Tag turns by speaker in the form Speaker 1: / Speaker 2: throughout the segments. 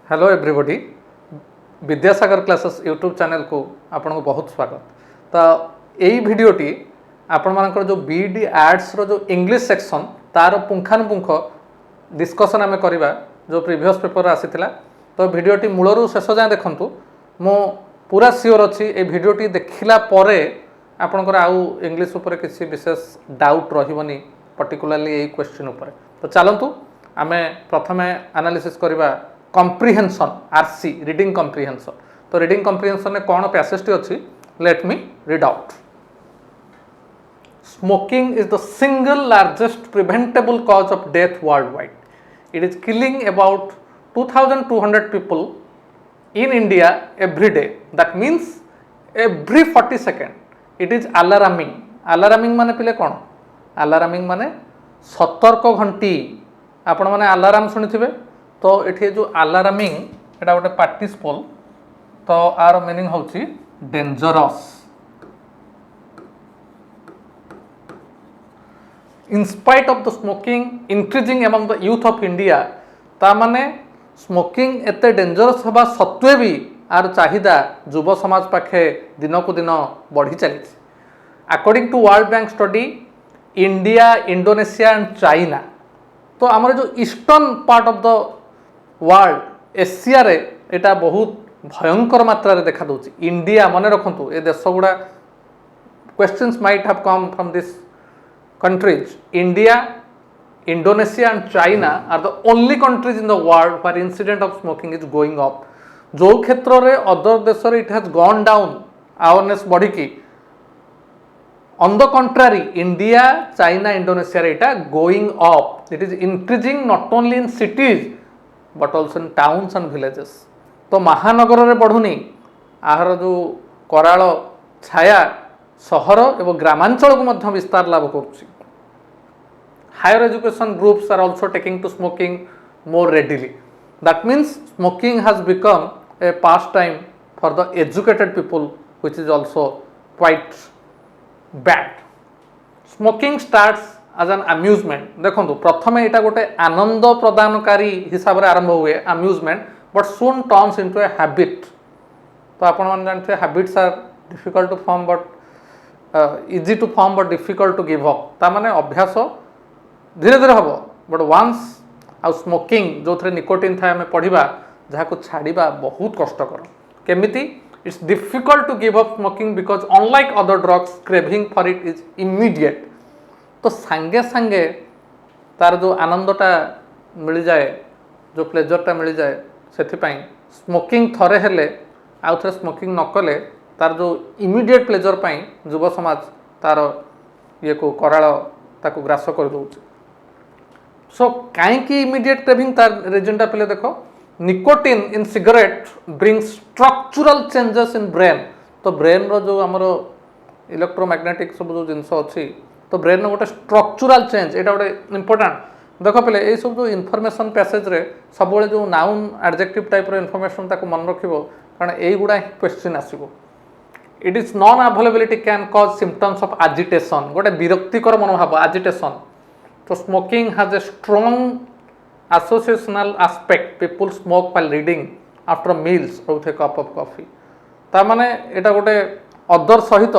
Speaker 1: Hello everybody Vidyasagar classes YouTube channel को आपन को बहुत स्वागत। तो यही भिडियोटी आपण मानकर जो बीडी एड्स रो जो इंग्लिश सेक्शन तार पुंखानुपुंख डिस्कशन आम करवा जो प्रीवियस पेपर आसीथिला। तो भिडियोटी मूलरू शेष जाए देखंतु मो पूरा सियोर अच्छी ए भिडियोटी देखिला परे आपणकर आउ इंग्लिश उपर किसी विशेष डाउट रहिबनी पर्टिकुलरली यही क्वेश्चन उपर। तो चलंतु आमे प्रथमे एनालिसिस करवा कॉम्प्रिहेंशन आरसी रीडिंग कॉम्प्रिहेंशन। तो रीडिंग कॉम्प्रिहेंशन में कौन पैसेज अच्छी let me read out. Smoking is the single largest preventable cause of death world wide. It is killing about 2200 people in India every day. That means every 40 second. It is alarming. Alarming माने पिले कौन? Alarming माने सतर्क घंटी। आपण माने alarm सुनिथिबे। तो एठी जो अलार्मिंग एटा गोटे पार्टिसिपल। तो आर मीनिंग होची dangerous. In spite of the smoking increasing among the youth of India, ता माने स्मोकिंग एते डेंजरस हवा सत्वे भी आर चाहिदा युव समाज पाखे दिन को दिन बढ़ी चली। According to World Bank study India Indonesia and China. तो आमर जो eastern part of the world Asia रे एटा बहुत भयंकर मात्रा रे देखा दउची। इंडिया मने रखंतु ए देश गुडा questions might have come from this countries. India Indonesia and China are the only countries in the world where incident of smoking is going up. जो क्षेत्र रे अदर देश रे it has gone down awareness बढ़ी की। On the contrary, India, China, Indonesia रे इटा going up. It is increasing not only in cities but also in towns and villages. तो महानगर रे बढ़ुनी आहर जो कराल छाया सहर एवं ग्रामांचल को मध्य विस्तार लाभ करुछि। Higher education groups are also taking to smoking more readily. That means smoking has become a pastime for the educated people, which is also quite bad. Smoking starts as an amusement. देखो प्रथमे एटा गोटे आनंद प्रदानकारी हिसाब रे आरंभ हुए amusement, but soon turns into a habit. तो आपण मान जानते हैं habits are difficult to form but easy to form but difficult to give up. ता माने अभ्यास धीरे धीरे हम बट वन्स आउ स्मोकिंग जो थे निकोटिन था आम पढ़ा जहाँ को छाड़ा बहुत कष्टकर केमिति। It's difficult to give up smoking because unlike other drugs craving for it is immediate. तो सांगे सांगे तार जो आनंदटा मिल जाए जो प्लेजरटा मिल जाए से स्मोकिंग थरे हेले आउ थे स्मोकिंग नकले तार जो इमीडिएट प्लेजर पाई युव समाज तार ये को कराल ताको ग्रास कर दउछ। सो कहीं इमीडिएट क्रेविंग तार रीजनटा पहले देखो nicotine in cigarette bring structural changes in brain. तो ब्रेन रो जो हमरो इलेक्ट्रोमैग्नेटिक सब जो जिनस अच्छी तो ब्रेन रो गोटे स्ट्रक्चरल चेंज एटा गोटे इंपोर्टेंट। देखो पहले ये सब जो इनफॉरमेशन पैसेज रे सब जो नाउन एडजेक्टिव टाइप रो इनफॉरमेशन ताको मन रखिबो कारण एई गुडा क्वेश्चन आसीबो। It is non availability can cause symptoms of agitation गोटे विरक्तिकर मनोभाव एजिटेशन। तो smoking has a strong associational aspect. People smoke while reading after meals with a cup of coffee. ता माने एटा गोटे अदर सहित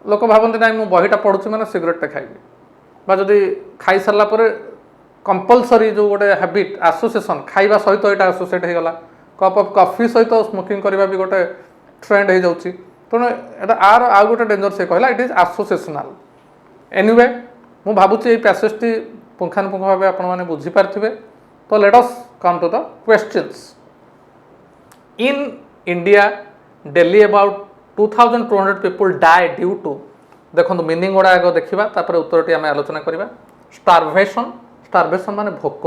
Speaker 1: लोक भावती ना मुझे बहीटा पढ़ुची मैंने सिगरेट खाइबी बा जदि खाई सारा पर कंपलसरी जो गोटे हैबिट एसोसिएशन खाइबा सहित यहाँ एसोसिएट हो गला कप ऑफ कॉफी सहित स्मोकिंग करवा भी गोटे ट्रेंड हो जाउची। तेणु आर आउ गोटे डेंजर से कहला इट इज एसोसिएशनल। एनीवे मु भावुची ये पैसेजटी पुंखानुपुंख भाव आपने बुझीपारे। तो let us come to the questions. In India daily about 2200 people die due to देखो मीनिंग गुड़ा आग देखा तापर उत्तरटी आम आलोचना करवा। स्टारभेशन स्टारभेशन माने भोक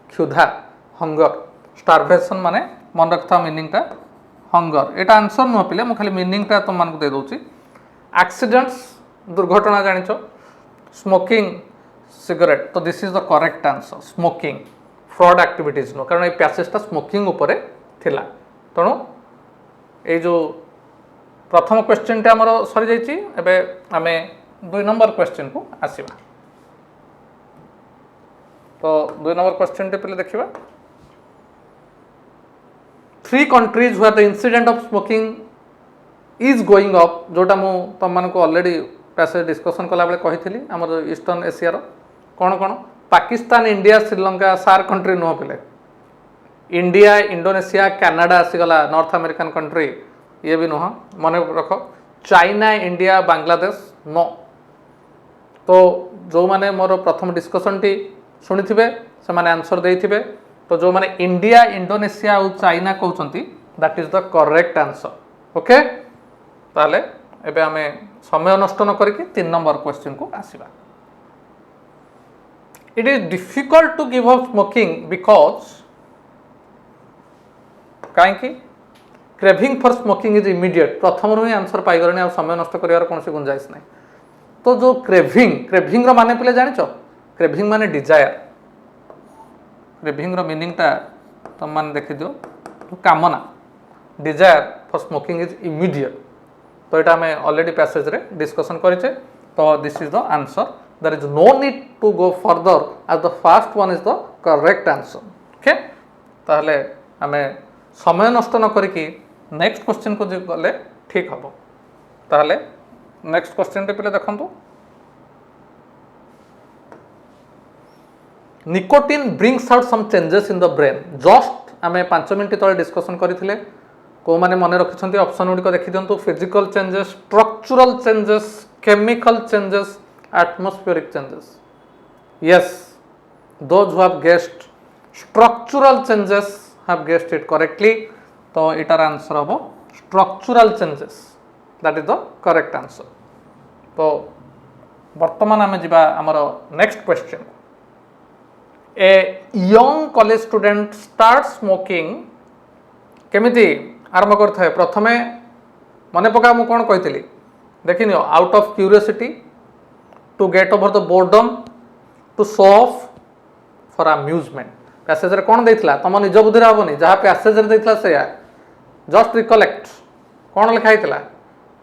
Speaker 1: क्षुधा हंगर। स्टारभेशन माने मन रखता मीनिंगटा हंगर। एटा आंसर नुह पिले मुझे खाली मीनिंगटा तुम मानक दे दूची। एक्सीडेंट्स दुर्घटना जानिछ। स्मोकिंग सिगरेट तो this is the correct answer. Smoking fraud activities नो कारण ये पैसेजटा स्मोकिंग उपरे थिला। तेणु ये जो प्रथम क्वेश्चन टे आमर सरी जाइए एबे आमे 2 नंबर क्वेश्चन को आसीबा। तो 2 नंबर क्वेश्चन टे पहले देखिबा। 3 countries where the incident of smoking is going up, जोटा मु तुम मान को ऑलरेडी पैसेज डिस्कशन कला बेले कही आम ईस्टर्न एशियार कौन कौन पाकिस्तान इंडिया श्रीलंका सार कंट्री नुह पे इंडिया इंडोनेशिया कनाडा आसीगला नॉर्थ अमेरिकन कंट्री ये भी नुह मन रख चाइना इंडिया बांग्लादेश नो। तो जो माने मोर प्रथम डिस्कसन टी शुणी थे से माने आंसर देइथिबे। तो जो माने इंडिया इंडोनेशिया और चाइना कहउचंती that is the correct answer. Okay ताले एबे आमे समय नष्ट न करके 3 नंबर क्वेश्चन को आसीबा। It is difficult to give up smoking because काहेकि craving for smoking is immediate. प्रथम रु ही आंसर पाई गरनी आ समय नष्ट करिवार कोनसी गुंजाइश नहीं। तो जो क्रेविंग रो माने पले जानिचो क्रेविंग माने डिजायर। क्रेविंग रो मीनिंग ता तुम मान देखि दियो कामना desire for smoking is immediate. तो यहाँ आम ऑलरेडी पैसेज रे डिस्कशन करेचे। तो this is the answer there is no need to go further as the first one is the correct answer. Okay ताहले आम समय नष्ट न करिकी नेक्स्ट क्वेश्चन को गले ठीक हम। ताहले नेक्स्ट क्वेश्चन पे देखंतु nicotine brings out some changes in the brain. Just आम 5 मिनट तले डिस्कशन करथिले को माने मन रखिछंती ऑप्शन गुडी को देखि दियंतु physical changes structural changes chemical changes atmospheric changes. Yes those who have guessed structural changes have guessed it correctly. तो इटार आंसर हम structural changes that is the correct answer. तो वर्तमान आम जा आमर next question. A young college student start smoking केमिति आरंभ करथे प्रथमे मन पका मु कोन कहितली देखि नियो out of curiosity to get over the boredom to show off for amusement. Passage रे कोन देइतला तम निज बुद्धि रे हबनी जहा पैसेज रे देइतला से जस्ट रिकलेक्ट कोन लिखा हितला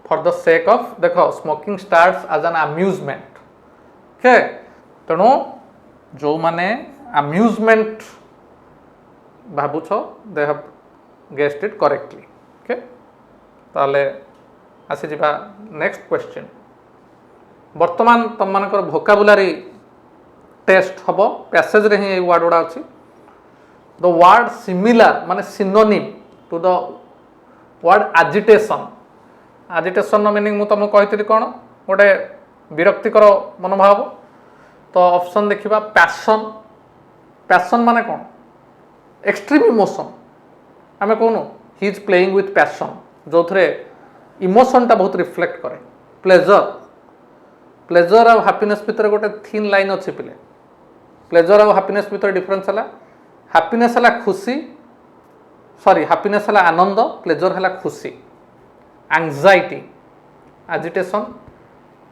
Speaker 1: फॉर द सेक ऑफ देखो smoking starts as an amusement. Okay तेणु जो माने अम्यूजमेंट भाबुछ they have guessed it correctly. Okay ताले आसी जिबा नेक्स्ट क्वेश्चन। वर्तमान तुम मानकर वोकाबुलारी टेस्ट हबो पैसेज रे ही वर्ड गुडा अछि। द वर्ड सिमिलर माने synonym to the word agitation. Agitation meaning मु तुमको कहितली कोन गोटे विरक्तिकर मनोभाव। तो ऑप्शन देखिबा पैशन। पैशन माने कोन एक्सट्रीम इमोशन आमे कहूँ he is playing with passion जो थे इमोशन टा बहुत रिफ्लेक्ट करे। प्लेजर प्लेजर और हैप्पीनेस भितर गोटे थीन लाइन अच्छी पिले। प्लेजर और हैप्पीनेस भितर डिफरेंस है हैप्पीनेस है खुशी सॉरी हैप्पीनेस है आनंद प्लेजर है खुशी। Anxiety agitation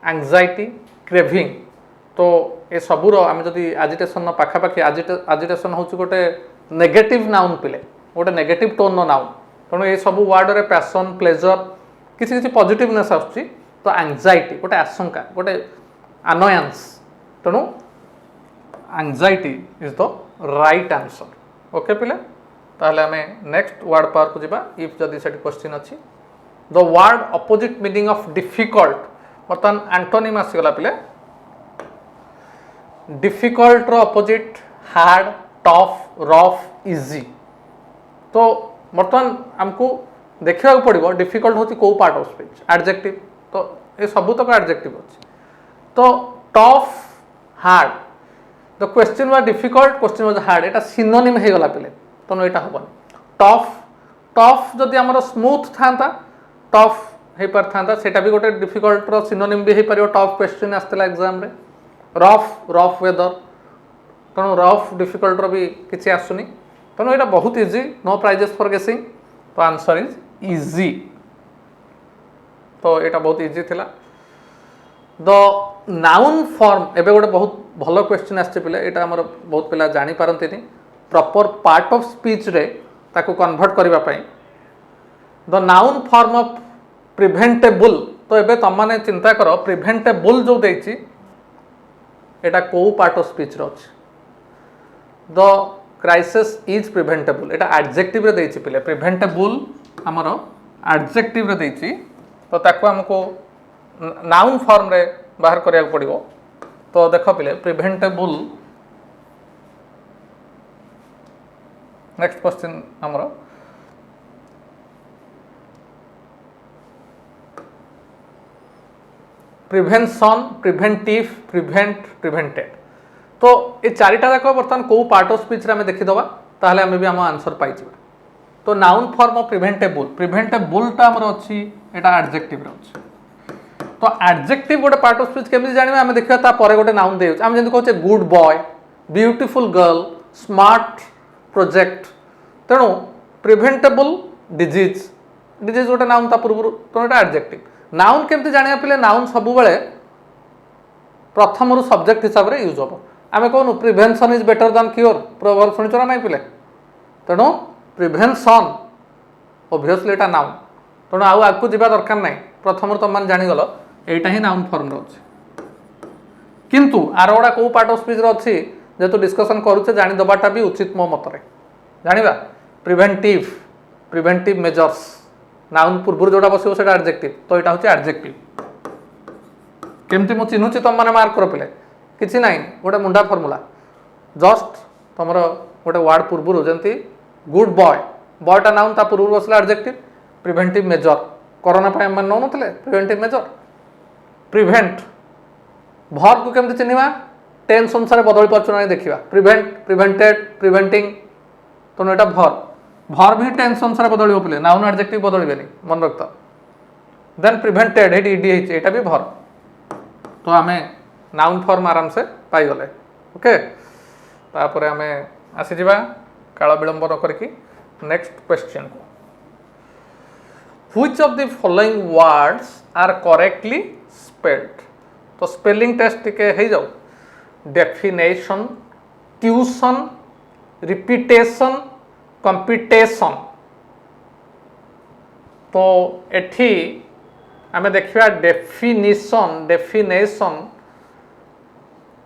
Speaker 1: anxiety craving. तो ये सबूर आम जदि एजिटेशन पाखापाखि एजिटेशन हूँ गोटे नेगेटिव नाउन पिले गोटे नेगेटिव टोन नाउन। तेणु ये सब वर्ड रे पैशन प्लेजर किसी किसी पॉजिटिवनेस आसुची। तो एंजाइटी गोटे आशंका गोटे अनोयंस तेणु anxiety is the right answer. Okay पिले ताहले आमे नेक्स्ट वर्ड पावर को जिबा। इफ जदि सेट क्वेश्चन अछि the word opposite meaning of difficult बर्तमान एंटोनिम आसीगला पिले। डिफिकल्ट रो opposite hard tough rough easy. तो बर्तमान आमको देखा पड़ो डिफिकल्ट हूँ कौ पार्ट ऑफ स्पीच एडजेक्टिव। तो ये सब तक एडजेक्टिव अच्छे। तो tough hard the question was difficult question was hard Etah synonym हो गला पे। तेणु यहाँ हेबन टफ टफ जदि आमर स्मूथ था टफ हो पार सेटा भी गोटे डिफिकल्ट रो सिनोनिम भी हो पार। टफ क्वेश्चन आसला एग्जाम रे रफ रफ वेदर तेणु रफ डिफिकल्ट भी किसी आसुनी। तेणु यहाँ बहुत इजी नो प्राइजेस फॉर गेसिंग। तो आंसर इज इजी। तो यहाँ बहुत इजी थिला। द नाउन फॉर्म एबे गोटे बहुत भल क्वेश्चन आसছে पिले यहाँ आमर बहुत पिला जानी पारंतिनी प्रॉपर पार्ट ऑफ स्पीच रे ताको कन्वर्ट करबा पई the noun form of preventable. तो एबे तुम माने चिंता करो प्रिवेंटेबल जो देछि एटा को पार्ट ऑफ स्पीच रो अछि। The crisis is preventable Etah adjective रे देछि पिले प्रिवेंटेबल हमरो एडजेक्टिव रे देछि तो ताको हमको नाउन फॉर्म रे बाहर करिया पड़िबो तो देखो पिले प्रिवेंटेबल नेक्स्ट क्वेश्चन हमरो प्रिवेंशन प्रिवेंटिव प्रिवेंट प्रिवेंटेड तो ये चारिटा जाक बर्तमान कौ पार्ट ऑफ स्पीच रे हमें देखिदबा ताहले हमें भी हम आंसर पाई जिबा तो noun form of preventable preventable टा हमर अछि एटा एडजेक्टिव रे अछि तो एडजेक्टिव गोटे पार्ट ऑफ स्पीच केमि जानिबा हमें देखिबा ता परे गोटे नाउन देउ हम जेंति कहचे good boy beautiful girl smart project तेणु प्रिवेंटेबल डिजीज डिजीज गोटे नाउन ता पूर्व तो एटा एडजेक्टिव नाउन केमति जानिया पिले नाउन सब बेले प्रथम रु सब्जेक्ट हिसाब रे यूज हो आमे कहनु prevention is better than cure proverb सुनिछ ना नहीं पिले तेणु प्रिवेंशन ऑब्वियसली एटा नाउन तेणु आउ आगु जिबा दरकार नहीं प्रथम तुम मैंने जानीगल एटा ही नाउन फॉर्म अच्छे किंतु आर गोटा कौ पार्ट ऑफ स्पीच अच्छी जेहेतु डिस्कसन करुचे जानी दबाटा भी उचित मो मतरे जानिबा प्रिवेंटिव प्रिवेंटिव मेजर्स नाउन पूर्व जोटा बसिबो सेटा एडजेक्टिव तो एटा होचे एडजेक्टिव केमती मु चिन्हुची तुम माने मार्क कर पिले किछि नाही गोटे मुंडा फॉर्मूला जस्ट तुमरो गोटे वर्ड पूर्व जेंती गुड बॉय बॉयटा नाउन ता पूर्व बसला एडजेक्टिव प्रिवेंटिव मेजर कोरोना पे हम नौ नथिले प्रिवेंटिव मेजर प्रिवेंट भर्ब को केमती चिन्हिबा टेंस अनुसार बदली परछु नाही देखिबा प्रिवेंट प्रिवेंटेड प्रिवेंटिंग तो एटा भर्ब ही टेंस अनुसार बदलिबो पिले नाउन एडजेक्टिव बदलिबेनी मन रखता देन प्रिवेंटेड हेटी ईडी हिच एटा भी भर्ब तो हमें नाउन फॉर्म आराम से पाई गले ओके तापर हमें आसी जिबा काल विलंब न करके नेक्स्ट क्वेश्चन को Which of the following words are correctly spelled? तो स्पेलिंग टेस्ट टिके हे जाओ डेफिनेशन ट्यूशन रिपीटेशन कंपिटेशन तो एठी आमे देखिबा definition definition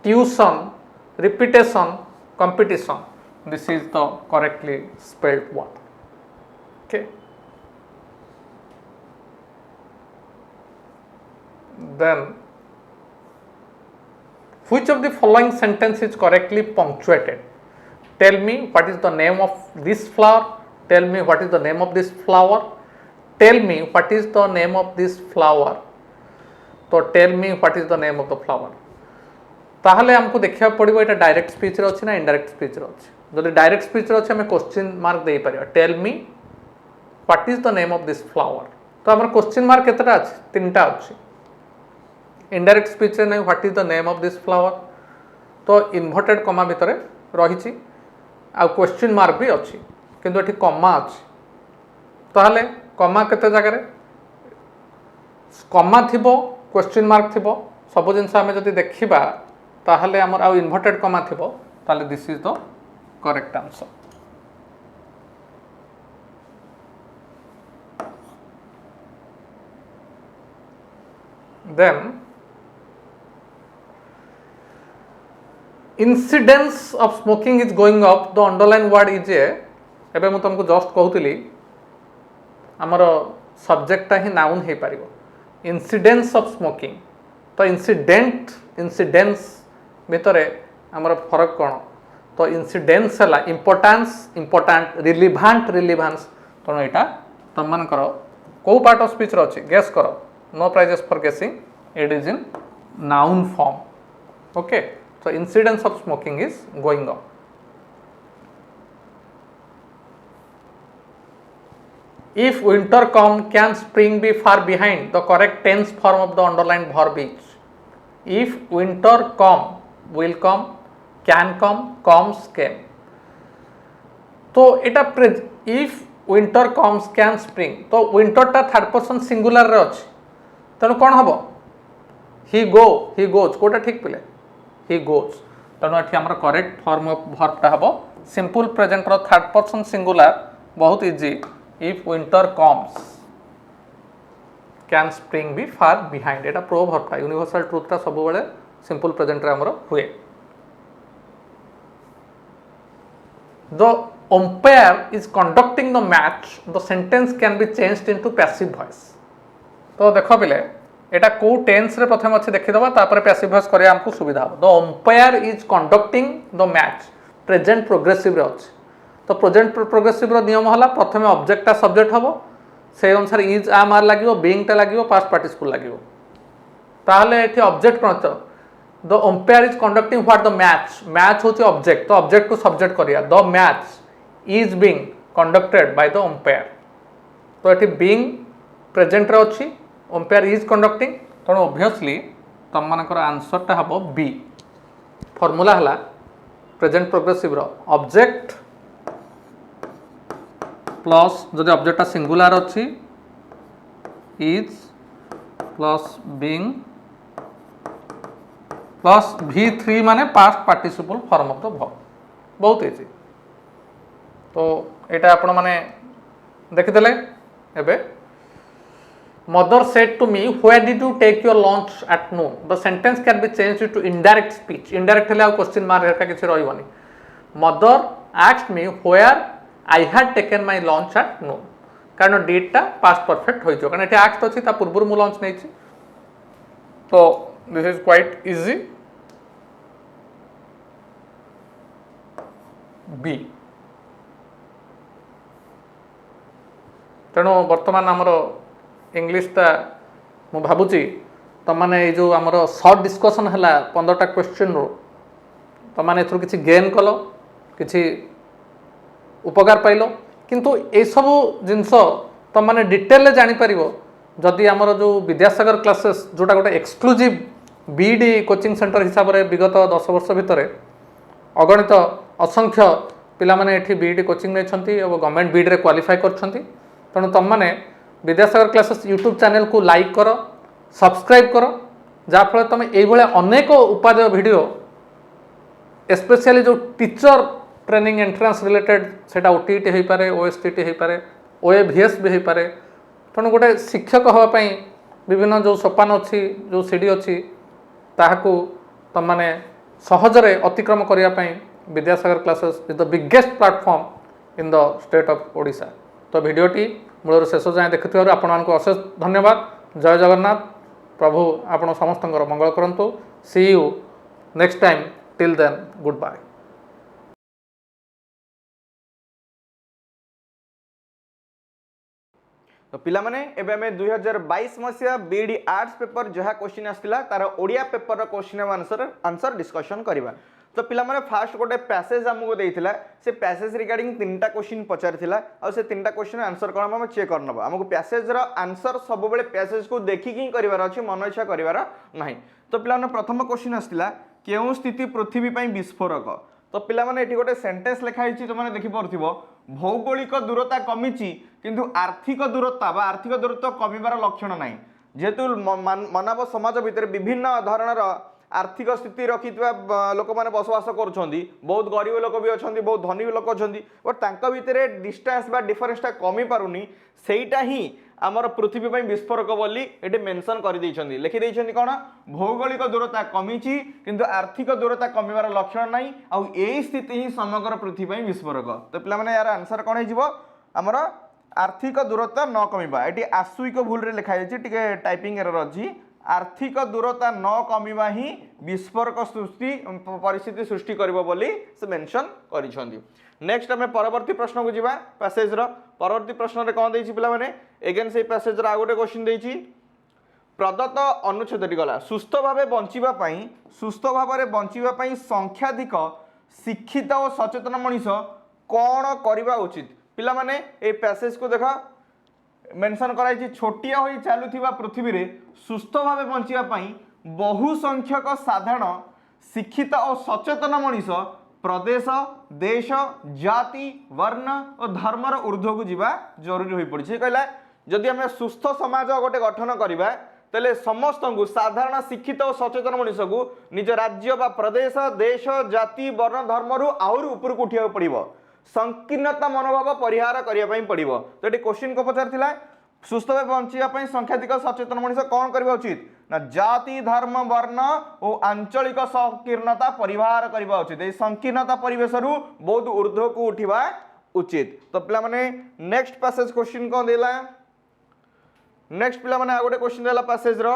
Speaker 1: tuition repetition competition this is the correctly spelled word okay then which of the following sentence is correctly punctuated tell me what is the name of this flower tell me what is the name of this flower tell me what is the name of this flower तो tell me what is the name of the flower ताहले हमको देखिया पड़िबो एटा direct speech रे अछि ना indirect speech रे अछि जदि डायरेक्ट स्पीच रे अछि हमें क्वेश्चन मार्क देई परिबा tell me what is the name of this flower तो हमर क्वेश्चन मार्क केतटा अछि तीनटा अछि इनडायरेक्ट स्पीच रे नै what is the name of this flower तो इन्वर्टेड कमा भितरे रहिछि आ क्वेश्चन मार्क भी अछि किंतु एठी कमा अछि ताहले कमा केते जगह रे कमा थिबो क्वेश्चन मार्क थिबो सब जिंस हमें जदि देखिबा ताहले हमर आ इन्वर्टेड कमा थिबो ताहले this is the correct answer then incidence of smoking is going up the underline word is a एबे मु तुमको जस्ट कहूली आमर सब्जेक्टा ही नाउन हो पार इंसिडेंस ऑफ स्मोकिंग तो इंसिडेंट इंसिडेंस भितर आमर फरक कौन तो इंसिडेंस है इंपोर्टान्स इंपोर्टाट रिलिभांट रिलिभांस तेणु यहाँ तुम मानकर कौ पार्ट ऑफ स्पीच अच्छे गेस कर no prizes for guessing it is in noun form okay so incidence of smoking is going up if winter come can spring be far behind the correct tense form of the underlined verb is if winter come will come can come comes came तो एटा if winter comes can spring तो winter टा third person singular रे अछि तेणु कौन हम he goes Kota ठीक पिले he goes तेणु ये आम करेक्ट फॉर्म ऑफ वर्बटा हम सिंपल प्रेजेंट रो थर्ड पर्सन सिंगुलर बहुत easy if winter comes can spring be far behind एटा प्रो वर्बटा यूनिवर्सल ट्रुथटा सब बेले सिंपल प्रेजेंट रे हमरो हुए the umpire is conducting the match, the sentence can be changed into passive voice. तो देख पिले एटा को टेंस रे प्रथम अच्छे देखिदबा तापर पैसिव वॉइस करिया हमको सुविधा हो. The umpire is conducting the match present progressive रे अछि. तो प्रेजेंट प्रोग्रेसिव रो नियम हला प्रथमे ऑब्जेक्ट ता सब्जेक्ट हबो से अनुसार इज आ मार लागिवो बीइंग ता लागिवो पास्ट पार्टिसिपल लागिवो. ताहले एठी ऑब्जेक्ट कोन छ the umpire is conducting what the match. Match होची ऑब्जेक्ट. तो ऑब्जेक्ट को सब्जेक्ट करिया the match is being conducted by the umpire. तो एठी बीइंग प्रेजेंट रे अछि अंपायर इज कंडक्टिंग. तेणु ऑब्वियसली तुम मानकर आंसरटा हम बी. फॉर्मूला हला प्रेजेंट प्रोग्रेसिव रो ऑब्जेक्ट प्लस जदि ऑब्जेक्टटा सिंगुलर अछि is plus being plus V3 माने past participle form of the verb. बहुत इजी. तो एटा आपण माने देखिदेले एबे Mother said to me, where did you take your lunch at noon? The sentence can be changed to indirect speech. Indirect हेले आउ question mark हेरका किछि रहइबनी. Mother asked me where I had taken my lunch at noon. कारण did टा past perfect होइछो. कारण एठी asked अछि ता पूर्वरु मु लंच नेछि. तो this is quite easy. B. तेणु वर्तमान आमर इंग्लिशटा मु भावुची तमाने ये जो आमर सर्ट डिस्कसन है 15टा क्वेश्चन रो तमाने एथुर किछि गेन कलो किछि उपकार पाइलो. किंतु ए सब जिनस तमाने डिटेल जानि परिबो जदि आमर जो विद्यासागर क्लासेस जोटा गोटे एक्सक्लूसिव बीडी कोचिंग सेंटर हिसाब रे विगत 10 वर्ष भितर अगणित असंख्य पिला माने एठी बीडी कोचिंग नेछंती और गवर्नमेंट बीडी रे क्वालिफाई करछंती. तेणु तुम माने विद्यासागर क्लासेस यूट्यूब चैनल को लाइक करो सब्सक्राइब करो जहाँफल तुम ये अनेक उपादेय वीडियो स्पेशली जो टीचर ट्रेनिंग एंट्रांस रिलेटेड सेटा ओटीटी हो पारे ओएसटीटी हो पारे ओएवीएस भी हो पारे. तेणु गोटे शिक्षक होगापाई विभिन्न जो सोपान अच्छी जो सीढ़ी अच्छी ताहाकू तुम माने सहजरे अतिक्रम करने Vidyasagar classes is the biggest platform in the state of Odisha. तो वीडियोटी मूल शेष जाए देखि आपण मानक अशेष धन्यवाद. जय जगन्नाथ. प्रभु आपण समस्त मंगल करंतु. See you next time. Till then good bye.
Speaker 2: तो पिला माने एबे हमें 2022 मसिया बीडी आर्ट्स पेपर जहा क्वेश्चन आस्तिला तार ओडिया पेपर रो क्वेश्चन आंसर डिस्कशन करबा. तो पिला माने फास्ट गोटे पैसेज हमको देइथिला से पैसेज रिगार्डिंग तीनटा क्वेश्चन पचारिथिला और से तीनटा क्वेश्चन आंसर कोन हम चेक करनबा. हमको पैसेज रो आंसर सब बेले पैसेज को देखि कि करबार अछि मन इच्छा करबार नाही. तो पिला माने प्रथम क्वेश्चन आस्तिला केउ स्थिति पृथ्वी पई विस्फोरक. तो पिला माने एठी गोटे सेंटेंस लिखा हिची तो माने देखि परथिबो भौगोलिक दूरता कमिची किंतु आर्थिक दूरता बा आर्थिक दूरत्व कमिबार लक्षण नाही. जेतु मानव समाज भितर विभिन्न धरणर आर्थिक स्थिति रखिଥିବା लोक माने बसवास करूछंदी. बहुत गरीब लोक भी अछंदी बहुत धनी लोक अछंदी बट तांका भितरे डिस्टेंस बा डिफरेंसटा कमी पारुनी. सेईटा ही आमर पृथ्वी पई विस्फोरक बोली एटे मेंशन कर दैछंदी. लिखि दैछंदी कोन भौगोलिक दूरता कमिची किंतु आर्थिक दूरता कमिबार लक्षण नाही आ एई स्थिति ही समग्र पृथ्वी पई विस्फोरक. तो पिला माने यार आंसर कोन हे जिवो आमर आर्थिक दूरता न कमिबा. एटी आसुइक भूल रे लिखा जायछि टिके टाइपिंग एरर अछि. आर्थिक दूरता न कमिबा ही विस्फोरक सृष्टि परिस्थिति सृष्टि करिवो बोली से मेंशन करिसंदी. नेक्स्ट हमें परवर्ती प्रश्न को जीवा पैसेज रो. परवर्ती प्रश्न रे कोन दैछि पिला माने अगेन से पैसेज रा आगोटे क्वेश्चन दैछि. प्रदत्त अनुच्छेदटी गला सुस्थ भावे बंचिबा पई संख्याधिक शिक्षित और सचेतन मनीष कोन करिबा उचित. पिला माने ए पैसेज को देखा मेंशन कराई छोटिया होई चालुथिबा पृथ्वी रे सुस्थ भावे बंचिबा पई बहु संख्यक साधारण शिक्षित और सचेतन मनीष प्रदेश देश जाति वर्ण और धर्मर ऊर्ध्व को जीवा जरूरी होई पड़ी. कहला जदि हमें सुस्थ समाज गोटे गठन करबा तेले समस्त को साधारण शिक्षित और सचेतन मनीष को निज राज्य बा प्रदेश देश जाति वर्ण धर्मरु आउर ऊपर को उठिया पड़िबो. संकीर्णता मनोभाव परिहार करने पड़ो. तो ये क्वेश्चन को पचार सुस्थ भाव बंचा संख्याधिक सचेतन मनीष कौन करवा उचित ना जाति धर्म वर्ण और आंचलिक संकीर्णता परिहार करबा उचित ए संकीर्णता परिवेश रु बहुत ऊर्ध्व को उठिबा उचित। तो पिला माने नेक्स्ट पैसेज क्वेश्चन कोन देला नेक्स्ट पिला माने आ गोटे क्वेश्चन देला पैसेज रो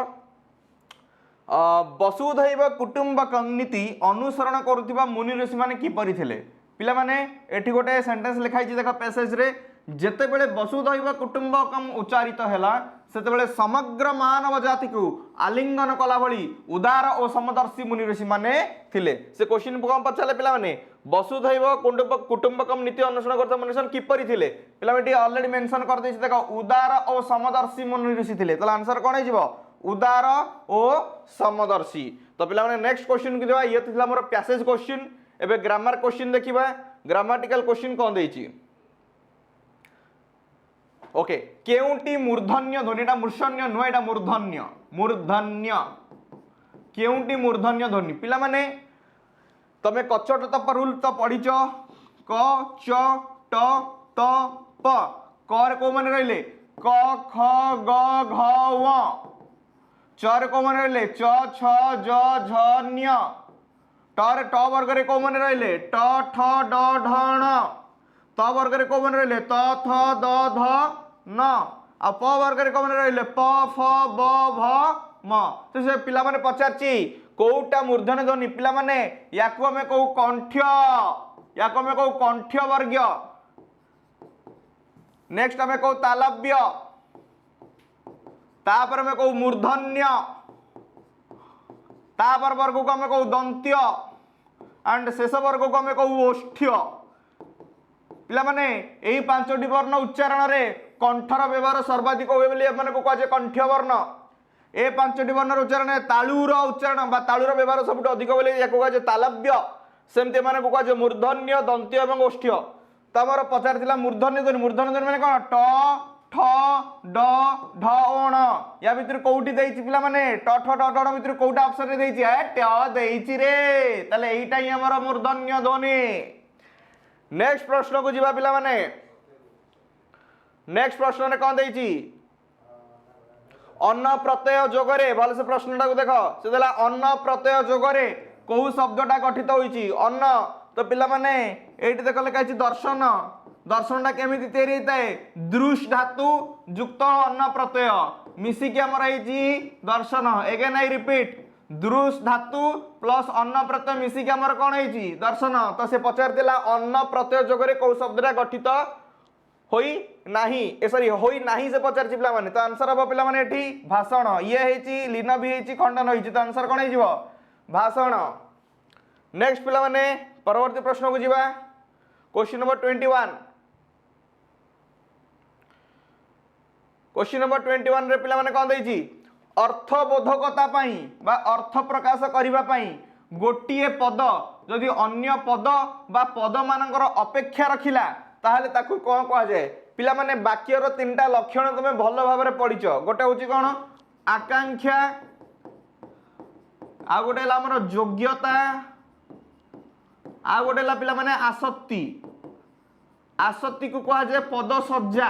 Speaker 2: वसुधैव कुटुंबकं नीति अनुसरण करुथिबा मुनि ऋषि माने किपरि थिले पिला माने एठी गोटे सेंटेंस लिखाई छी देखा पैसेज रे जेते बेले वसुधैव कुटुंबकं उच्चारित हैला सेते बेले समग्र मानव जाति को आलिंगन कला भली उदार और समदर्शी मुनि ऋषि माने थिले। से क्वेश्चन कोन पछाले पिला माने वसुधैव कुटुंबकं नीति अनुसरण करता मनुष्य किपरि थिले पिला माने ऑलरेडी मेंशन कर दैछि देखा उदार और समदर्शी मुनि ऋषि थिले। तो आंसर कोन हे उदार और समदर्शी। तो पिला माने नेक्स्ट क्वेश्चन की देबा ये थिला मोर पैसेज क्वेश्चन। एबे ग्रामर क्वेश्चन देखिबा ग्रामेटिकल क्वेश्चन कोन देछि ओके केउटी मूर्धन्य ध्वनि एटा मूर्धन्य नुह एटा मूर्धन्य मूर्धन्य केउटी मूर्धन्य ध्वनि पिला माने तमे कचट त रूल तो पढिच क च ट त प क रे को माने रहले क ख ग घ व च रे को माने रहले च छ ज झ ञ ट रे ट वर्ग रे को माने रहले ट ठ ड ढ ण त वर्ग रे को माने रहले त थ द ध न आ प वर्ग रे को माने रहले प फ ब भ म। तो से पिला माने पचारची कोउटा मूर्धन्य ध्वनि पिला माने याकु हमें कहू कंठ्य याकु हमें कहू कंठ्य वर्ग नेक्स्ट हमें कहू तालव्य तापर हमें कहू मूर्धन्य तापर वर्ग को हमें कहू दंत्य एंड शेष वर्ग को हमें कहू ओष्ठ्य। पिला माने एही पांचटी वर्ण उच्चारण रे कंठर व्यवहार सर्वाधिक होय बोली एमाने को कहे कंठ्य वर्ण ए पांचटी वर्ण उच्चारण तालुर उच्चारण बा तालुर व्यवहार सबटु अधिक बोली याको कहे तालव्य सेमते माने को कहे मूर्धन्य दंत्य एवं ओष्ठ्य। तमर पचारथिला मूर्धन्य ध्वनि माने कोन ट ठ ड ढ ण या भितर कोउटी देइछि पिला माने ट ठ ड ढ भितर कोउटा ऑप्शन रे देइछि ए ट देइछि रे तले एइटा ही हमर मूर्धन्य ध्वनि। नेक्स्ट प्रश्न को जीवा पिला माने नेक्स्ट प्रश्न रे कोन देइछि अन्न प्रत्यय जोगरे भल से प्रश्नटा को देखो से देला अन्न प्रत्यय जोगरे कोउ शब्दटा गठित होइछि अन्न। तो पिला माने एइटी देखो लेखा छि दर्शन दर्शनटा केमिति तैयारी होताए दृश धातु युक्त अन्न प्रत्यय मिसिकी हमर आइछि दर्शन अगेन आई रिपीट दृश धातु प्लस अन्न प्रत्यय मिसिकी हमर कोन आइछि दर्शन। तो से पचार देला अन्न प्रत्यय जोगरे को शब्दटा गठित होई नाही ए सॉरी होई नाही से पचार पिला माने। तो आंसर हम पिला माने एठी भाषण ये हेछि लीन भी हेछि खंडन होइछि तो आंसर कोन हेजिवो भाषण। नेक्स्ट पिला माने परवर्ती प्रश्न को जीवा क्वेश्चन नंबर 21 क्वेश्चन नंबर 21 रे पिला माने कोन देइछि अर्थबोधकता पाई बा अर्थ प्रकाश करिबा पाई गोटिए पद जदि अन्य पद बा पद मानकर अपेक्षा रखिला ताहले ताकू कोन कहा जाय पिला माने वाक्यर तीनटा लक्षण तुमे भलो भाबरे पढिछ गोटे होची कोन आकांक्षा आ गोटे ला हमर योग्यता आ गोटे ला पिला माने आसक्ति आसक्ति को कहा जाय पद सज्जा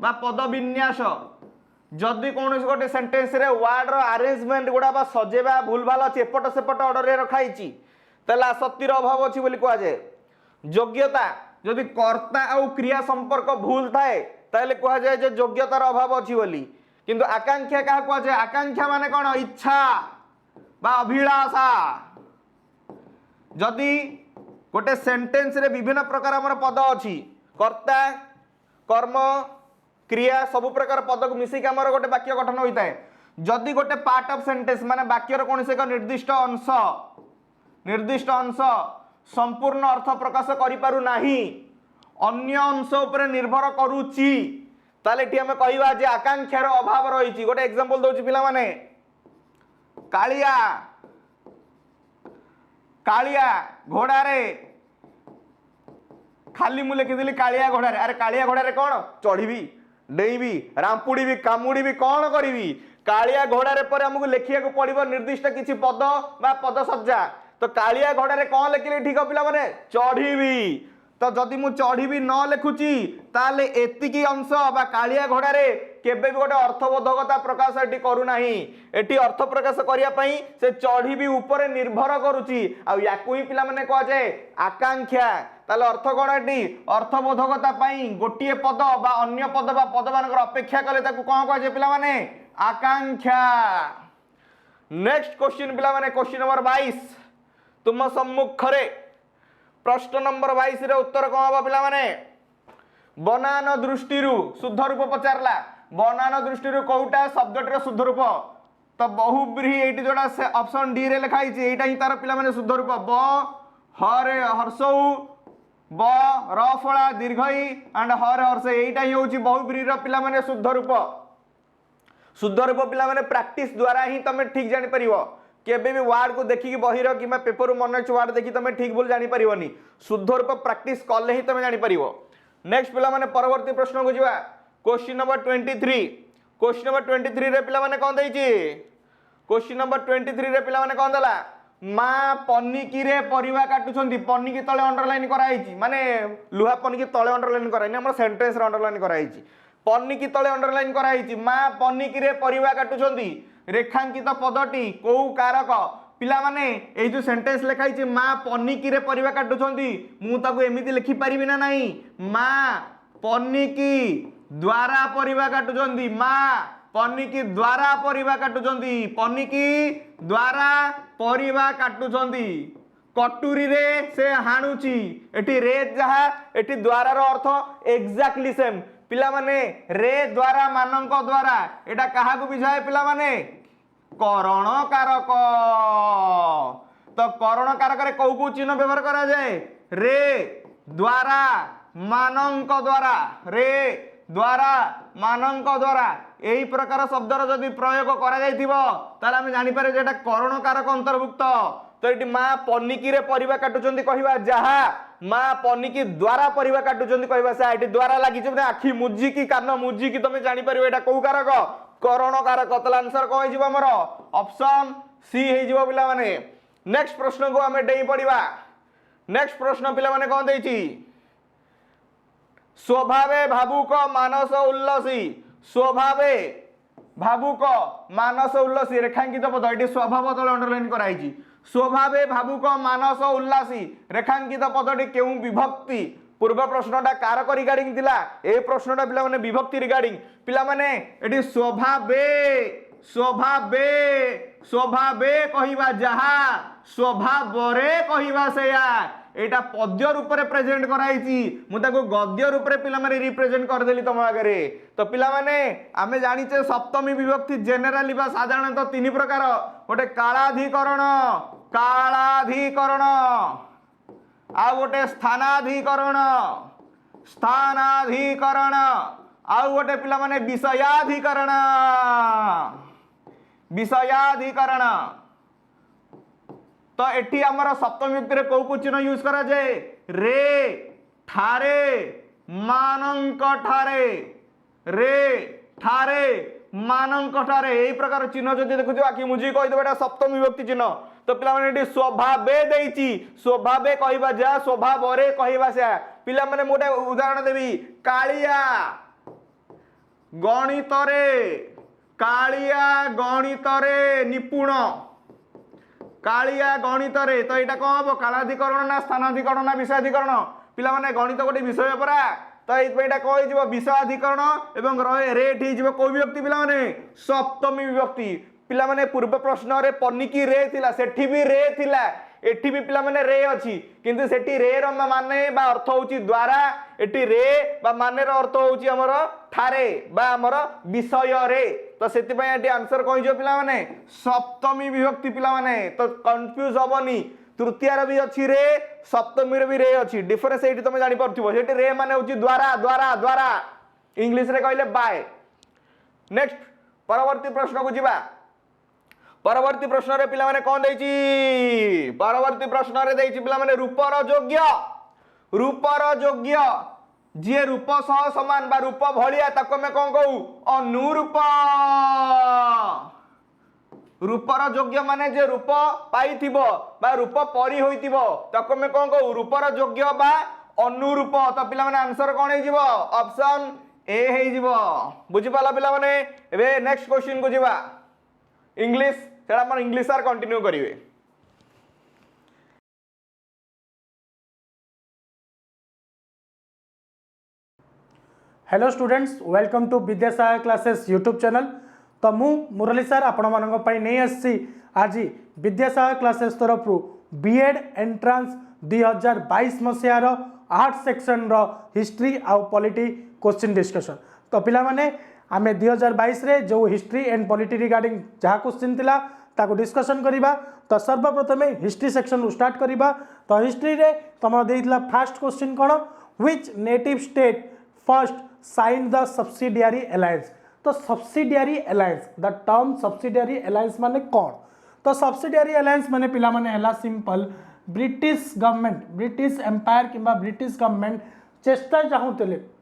Speaker 2: बा पद विन्यास जदि कौन गोटे सेंटेंस रे वर्ड रो अरेंजमेंट गुडा बा सजेबा भूल भाल अछि एपट सेपट ऑर्डर रे रखाइछि तला आसक्तिर अभाव अछि बोली कहा जाय। योग्यता जदि कर्ता आ क्रिया संपर्क भूल थाए ताले कहा जाय जे योग्यतार अभाव अछि बोली किंतु आकांक्षा का कहा जाय आकांक्षा माने कोन इच्छा बा अभिलाषा। जदि गोटे सेंटेंस रे विभिन्न प्रकार हमर पद अछि कर्ता कर्म क्रिया सब प्रकार पद को मिसिक हमर गोटे वाक्य गठन होता है। जदि गोटे पार्ट ऑफ सेंटेंस माने वाक्यर कौन से निर्दिष्ट अंश संपूर्ण अर्थ प्रकाश करि पारु नाही अन्य अंश ऊपर निर्भर करूची ताले एठी हम कहिबा जे आकांक्षार अभाव रहिछि। गोटे एग्जांपल दोछि पिला माने कालिया कालिया घोड़ा रे खाली मु लिखिदिली कालिया घोड़ा रे अरे कालिया घोड़ा रे कोन चढ़ीबी डेइबी रामपुड़ी कामुड़ी भी कौन करी कालिया घोड़ा रे पर हमको लिखिया को पड़िबो निर्दिष्ट किछि पद बा पद सज्जा। तो कालिया घोड़ा रे कौन लिखिले ठीक पिला माने चढ़ीबी तो जदि मु चढ़ी न लिखुची ताले एतिकी अंश बा कालिया घोड़ारे केबे भी गोटे अर्थबोधकता प्रकाश एटी करूना एटी अर्थ प्रकाश करिया पई से चढ़ी भी ऊपर निर्भर करूची आ याकू ही पिला माने कह जाए आकांक्षा ताले अर्थ कोन एटी अर्थबोधकता पई गोटिए पद बा अन्य पद बा पद मानकर अपेक्षा कले ताकू कोन कह जाए पिला माने आकांक्षा। नेक्स्ट क्वेश्चन पिला माने क्वेश्चन नंबर 22 तुम सम्मुखरे प्रश्न नंबर 22 रे उत्तर कौन हम पिला माने बनान दृष्टि शुद्ध रूप पचारला बनान दृष्टि कौटा शब्दटी रो शुद्ध रूप तो बहुब्रीहि एटी जोड़ा से ऑप्शन डी रे लिखा हिची एटा ही तार पिला माने शुद्ध रूप ब हरे हर्षौ ब र फळा दीर्घई एंड हर हर्ष एटा ही होची बहुब्रीहि रो पिला माने शुद्ध रूप पिला माने प्रैक्टिस द्वारा ही तमे ठीक जानि परिबो केबे भी वार्ड को देखिकी बहिर कि पेपर मन वार्ड देखी तुम ठीक बोल जानी पारिबनी शुद्ध रूप प्रैक्टिस कले ही तुम जानी पारिबो। नेक्स्ट पिला माने परवर्ती प्रश्न को जीवा क्वेश्चन नंबर 23 क्वेश्चन नंबर 23 रे पिला माने कोन देइची क्वेश्चन नंबर 23 रे पिला माने कोन देला मां पन्निकी रे परिवा काटुछंती पन्निकी तळे अंडरलाइन कराइची माने लुहा पन्निकी तळे अंडरलाइन कराइनी हमर सेंटेंस रे अंडरलाइन कराइची पन्निकी तळे अंडरलाइन कराइची मां पन्निकी रे परिवा काटुछंती रेखांकित पदटी कौ कारक पिला माने ए जो सेंटेंस लिखाई माँ पन्निकी रे परिवा काटुछंती मु ताको एमिति लिखि परिबि ना नाही माँ पन्निकी द्वारा परिवा काटुछंती माँ पन्निकी द्वारा परिवा काटुछंती पन्निकी द्वारा परिवा काटुछंती कटुरी रे से हाणुची एटी रे जहा एटी द्वारा रो अर्थ एक्जेक्टली सेम पिला माने रे द्वारा मानक द्वारा एटा काहा को बुझाए पिला माने करण कारक तो करण कारक रे कौ को चिन्ह व्यवहार करा जाए रे द्वारा मानक द्वारा रे द्वारा मानक द्वारा एही प्रकार शब्दर जदि प्रयोग करा जाइथिबो ताले हम जानि पारे जे एटा करण कारक अंतर्भुक्त तो ये माँ पन्निकी रे परिवा काटुचंती कहवा जहा माँ पन्निकी द्वारा परिवा काटुचंती कहवा से एटी द्वारा लागि जे आखि मुजी की कान मुजी की तुम जानि परिबो एटा को कारक करण कारक तला आंसर को होइजिबो हमर ऑप्शन सी हेजिबो पिला माने। नेक्स्ट प्रश्न को हमें डेई पड़िबा नेक्स्ट प्रश्न पिला माने कोन देइची स्वभावे भावुक मानस उल्लसी स्वभावे भावुक मानस उल्लसी रेखांकित पद एटी स्वभाव तले अंडरलाइन कराइची स्वभावे भावुक मानस उल्लासी रेखांकित पदटी केउ विभक्ति पूर्व प्रश्नटा कारक रिगार्डिंग थिला ए प्रश्नटा पिला माने विभक्ति रिगार्डिंग पिला माने एटी स्वभावे स्वभावे स्वभावे कहिबा जहा स्वभावरे कहिबा सेया एटा पद्य रूप रे प्रेजेंट कराइची मु ताको गद्य रूप रे पिला माने रिप्रेजेंट कर देली तम आगे तो पिला माने आमे जानिचे सप्तमी विभक्ति जनरली बा साधारणतः तीन प्रकार गोटे कालाधिकरण कालाधिकरण आ गोटे स्थानाधिकरण स्थानाधिकरण आ गोटे पिला माने विषयाधिकरण विषयाधिकरण तो एठी हमर सप्तमी विभक्ति रे को चिन्ह यूज करा जाए रे ठारे मानंक ठारे रे ठारे मानंक ठारे एई प्रकार चिन्ह जदि देखुथिबो आखि मुजी कहि देबो एटा सप्तमी विभक्ति चिन्ह तो पिला माने एठी स्वभावे देइची स्वभावे कहिबा जा स्वभावरे कहिबा से पिला माने मोटे उदाहरण देबी कालिया गणितरे निपुण कालिया गणितरे तो यहाँ कौन हम कालाधिकरण ना स्थानाधिकरण ना विषयाधिकरण पिला माने गणित गोटे विषय परा तो ये कौन हो विषयाधिकरण एवं रेट हो कौ विभक्ति पिला माने सप्तमी विभक्ति पिला माने पूर्व प्रश्न रे पन्निकी रे थिला सेठी भी रे थिला एठी भी पिला माने रे अछि किंतु सेठी रे र माने बा अर्थ होची द्वारा एठी रे बा माने र अर्थ होची हमर ठारे बा हमर विषय रे तो सेति पय एठी आंसर कहि जो पिला माने सप्तमी विभक्ति पिला माने तो कंफ्यूज होबनी तृतीय रे भी अछि रे सप्तमी रे भी रे अछि डिफरेंस एठी तुम जानि परथिबो सेठी रे माने होची द्वारा द्वारा द्वारा इंग्लिश रे कहले बाय। नेक्स्ट परवर्ती प्रश्न को जीवा परवर्ती प्रश्न रे पिला माने कोन देइची परवर्ती प्रश्न रे देइची पिला माने रूपर योग्य जे रूप सह समान बा रूप भलिया ताको में कोन कहू अनुरूप रूपर योग्य माने जे रूप पाइथिबो बा रूप परि होइथिबो ताको में कोन कहू रूपर योग्य बा अनुरूप तो पिला माने आंसर कोन हे जीवो ऑप्शन ए हे जीवो बुझी पाला पिला माने एबे नेक्स्ट क्वेश्चन को जीवा इंग्लिश सेडा मन इंग्लिश आर कंटिन्यू करिवे
Speaker 3: hello students welcome to Vidyasagar classes YouTube channel. तो मु मुरली सर आपण मानक पई नहीं आसी आज विद्यासागर क्लासेस तरफ बीएड एंट्रांस 2022 मसीहार आर्ट सेक्शन रो हिस्ट्री आउ पॉलिटी क्वेश्चन डिस्कशन। तो पिला माने आमे 2022 रे जो हिस्ट्री एंड पॉलिटी रिगार्डिंग जहाँ क्वेश्चन थिला ताको डिस्कशन करिबा। तो सर्वप्रथम हिस्ट्री सेक्शन रू स्टार्ट करिबा। तो हिस्ट्री रे तमरा देइतला फर्स्ट क्वेश्चन कोन which native state first sign the subsidiary alliance. तो subsidiary alliance the term subsidiary alliance माने कौन। तो सब्सिडियरी अलायंस माने पिला माने हला simple British government British empire किंबा ब्रिटिश गवर्नमेंट चेष्टा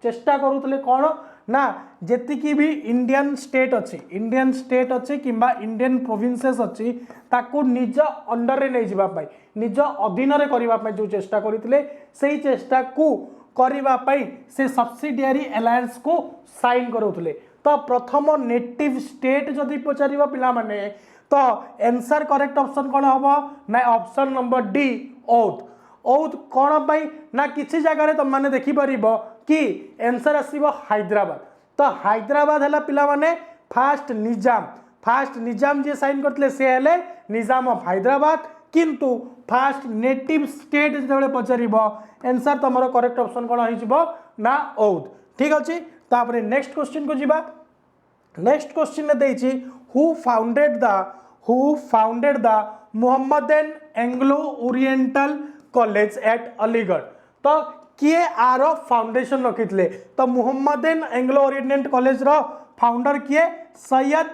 Speaker 3: चेष्टा करूतले कौन ना जेतिकी भी इंडियन स्टेट अच्छी किंबा इंडियन प्रोविंसेस अच्छी ताकू निज अंडर रे नै जिबा पाई निज अधीन रे करिबा पाई जो चेष्टा करितले सेही चेष्टा को करिबा पाई से सब्सिडियरी अलायंस को साइन करूतले। तो प्रथम नेटिव स्टेट जदि पचारिबा पिला माने तो आंसर करेक्ट ऑप्शन कोन हबो ना option number D Aundh. Aundh कोन पाई ना किछि जगह रे तुम माने देखि परिबो कि आंसर आसीबो हैदराबाद। तो हैदराबाद हला पिला माने फर्स्ट निजाम जे साइन करतले से हेले निजाम ऑफ हैदराबाद किंतु फर्स्ट नेटिव स्टेट जदि पचारिबो आंसर तमरो करेक्ट ऑप्शन कोन होइजिबो ना औध। ठीक अछि। तापरे नेक्स्ट क्वेश्चन को जिबा। नेक्स्ट क्वेश्चन ने देछि who founded the Mohammedan Anglo Oriental college at Aligarh. तो किए आर फाउंडेशन रखितले। तो मोहम्मदन एंग्लो ओरिएंटल कॉलेज रो फाउंडर किए Syed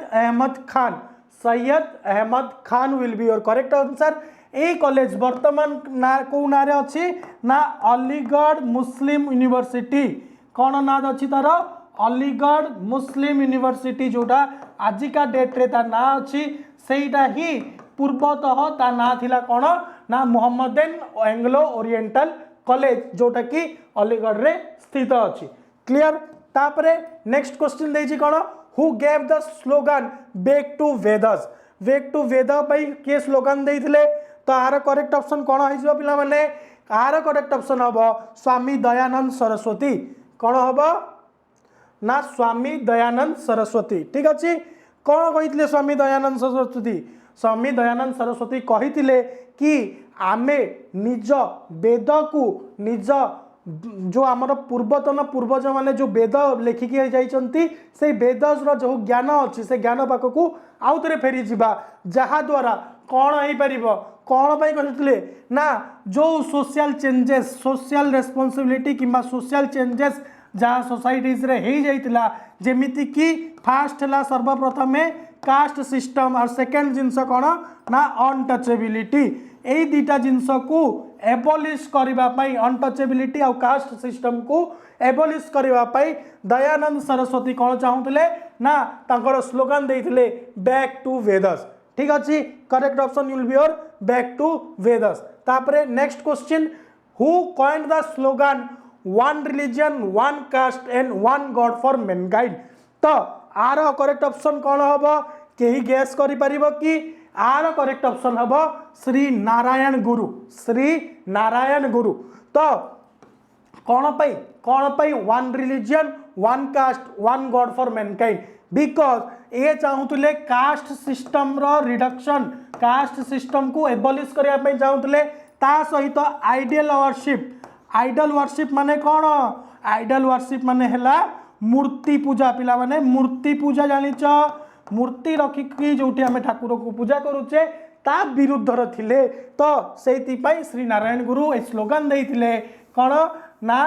Speaker 3: Ahmad Khan will be your correct answer. ए कॉलेज वर्तमान ना को नारे अछि ना अलीगढ़ मुस्लिम यूनिवर्सिटी। कौन ना अच्छी तार अलीगढ़ मुस्लिम यूनिवर्सिटी जोटा आजिका डेट रे ता ना अच्छी सेटा ही पूर्वतः ता ना थिला कौन ना मोहम्मदन एंग्लो ओरिएंटल कॉलेज जोटा कि अलीगढ़ रे स्थित अच्छी। क्लियर। तापरे नेक्स्ट क्वेश्चन देछि कौन who gave the slogan back to Vedas. Back to Veda पाई के स्लोगन देइथिले। तो आर करेक्ट ऑप्शन कौन हो पिला माने आर करेक्ट ऑप्शन हबो स्वामी दयानंद सरस्वती। कौन हबो ना स्वामी दयानंद सरस्वती। ठीक अच्छे। कौन कही स्वामी दयानंद सरस्वती। स्वामी दयानंद सरस्वती कही कि आमे निज वेद को निज जो आमर पूर्वतन पूर्वज माने जो वेद लेखिकी जाइछंती से वेदस रो जो ज्ञान अच्छी से ज्ञान पाख को आउ थे फेरी जावा जहाँ द्वारा कौन हो पार कौन पाई कहते ना जो सोशल चेंजेस सोशल रेस्पॉन्सिबिलिटी किंबा सोशल चेंजेस जहाँ सोसाइटीज रे हो जाइतिला जेमिति कि फास्ट है सर्वप्रथम कास्ट सिस्टम और सेकेंड जिनस कौन ना अनटचेबिलिटी यही दुईटा जिनस को एबोलिश करने अनटचेबिलिटी और कास्ट सिस्टम को एबोलिश करने दयानंद सरस्वती कौन चाहूले ना तांकर स्लोगन देइथिले बैक टू वेदस। ठीक अच्छे। Correct option will be your back to Vedas. तापरे next question who coined the slogan one religion one caste and one god for mankind. तो आर करेक्ट ऑप्शन कौन हम कहीं गैस करि परिबो कि आर करेक्ट ऑप्शन हम श्री नारायण गुरु। तो कौन पाई one religion one caste one god for mankind because ये चाहूले कास्ट सिस्टम रो रिडक्शन कास्ट सिस्टम को एबोलिश करने चाहूले ता सहित आइडल वर्शिप माने कौन आइडल वर्शिप माने हला मूर्ति पूजा। पिला माने मूर्ति पूजा जानिच मूर्ति रखिकी जो आम ठाकुर को पूजा करुचे ता विरुद्धर थिले। तो से श्री नारायण गुरु ए स्लोगन देइथिले कौन ना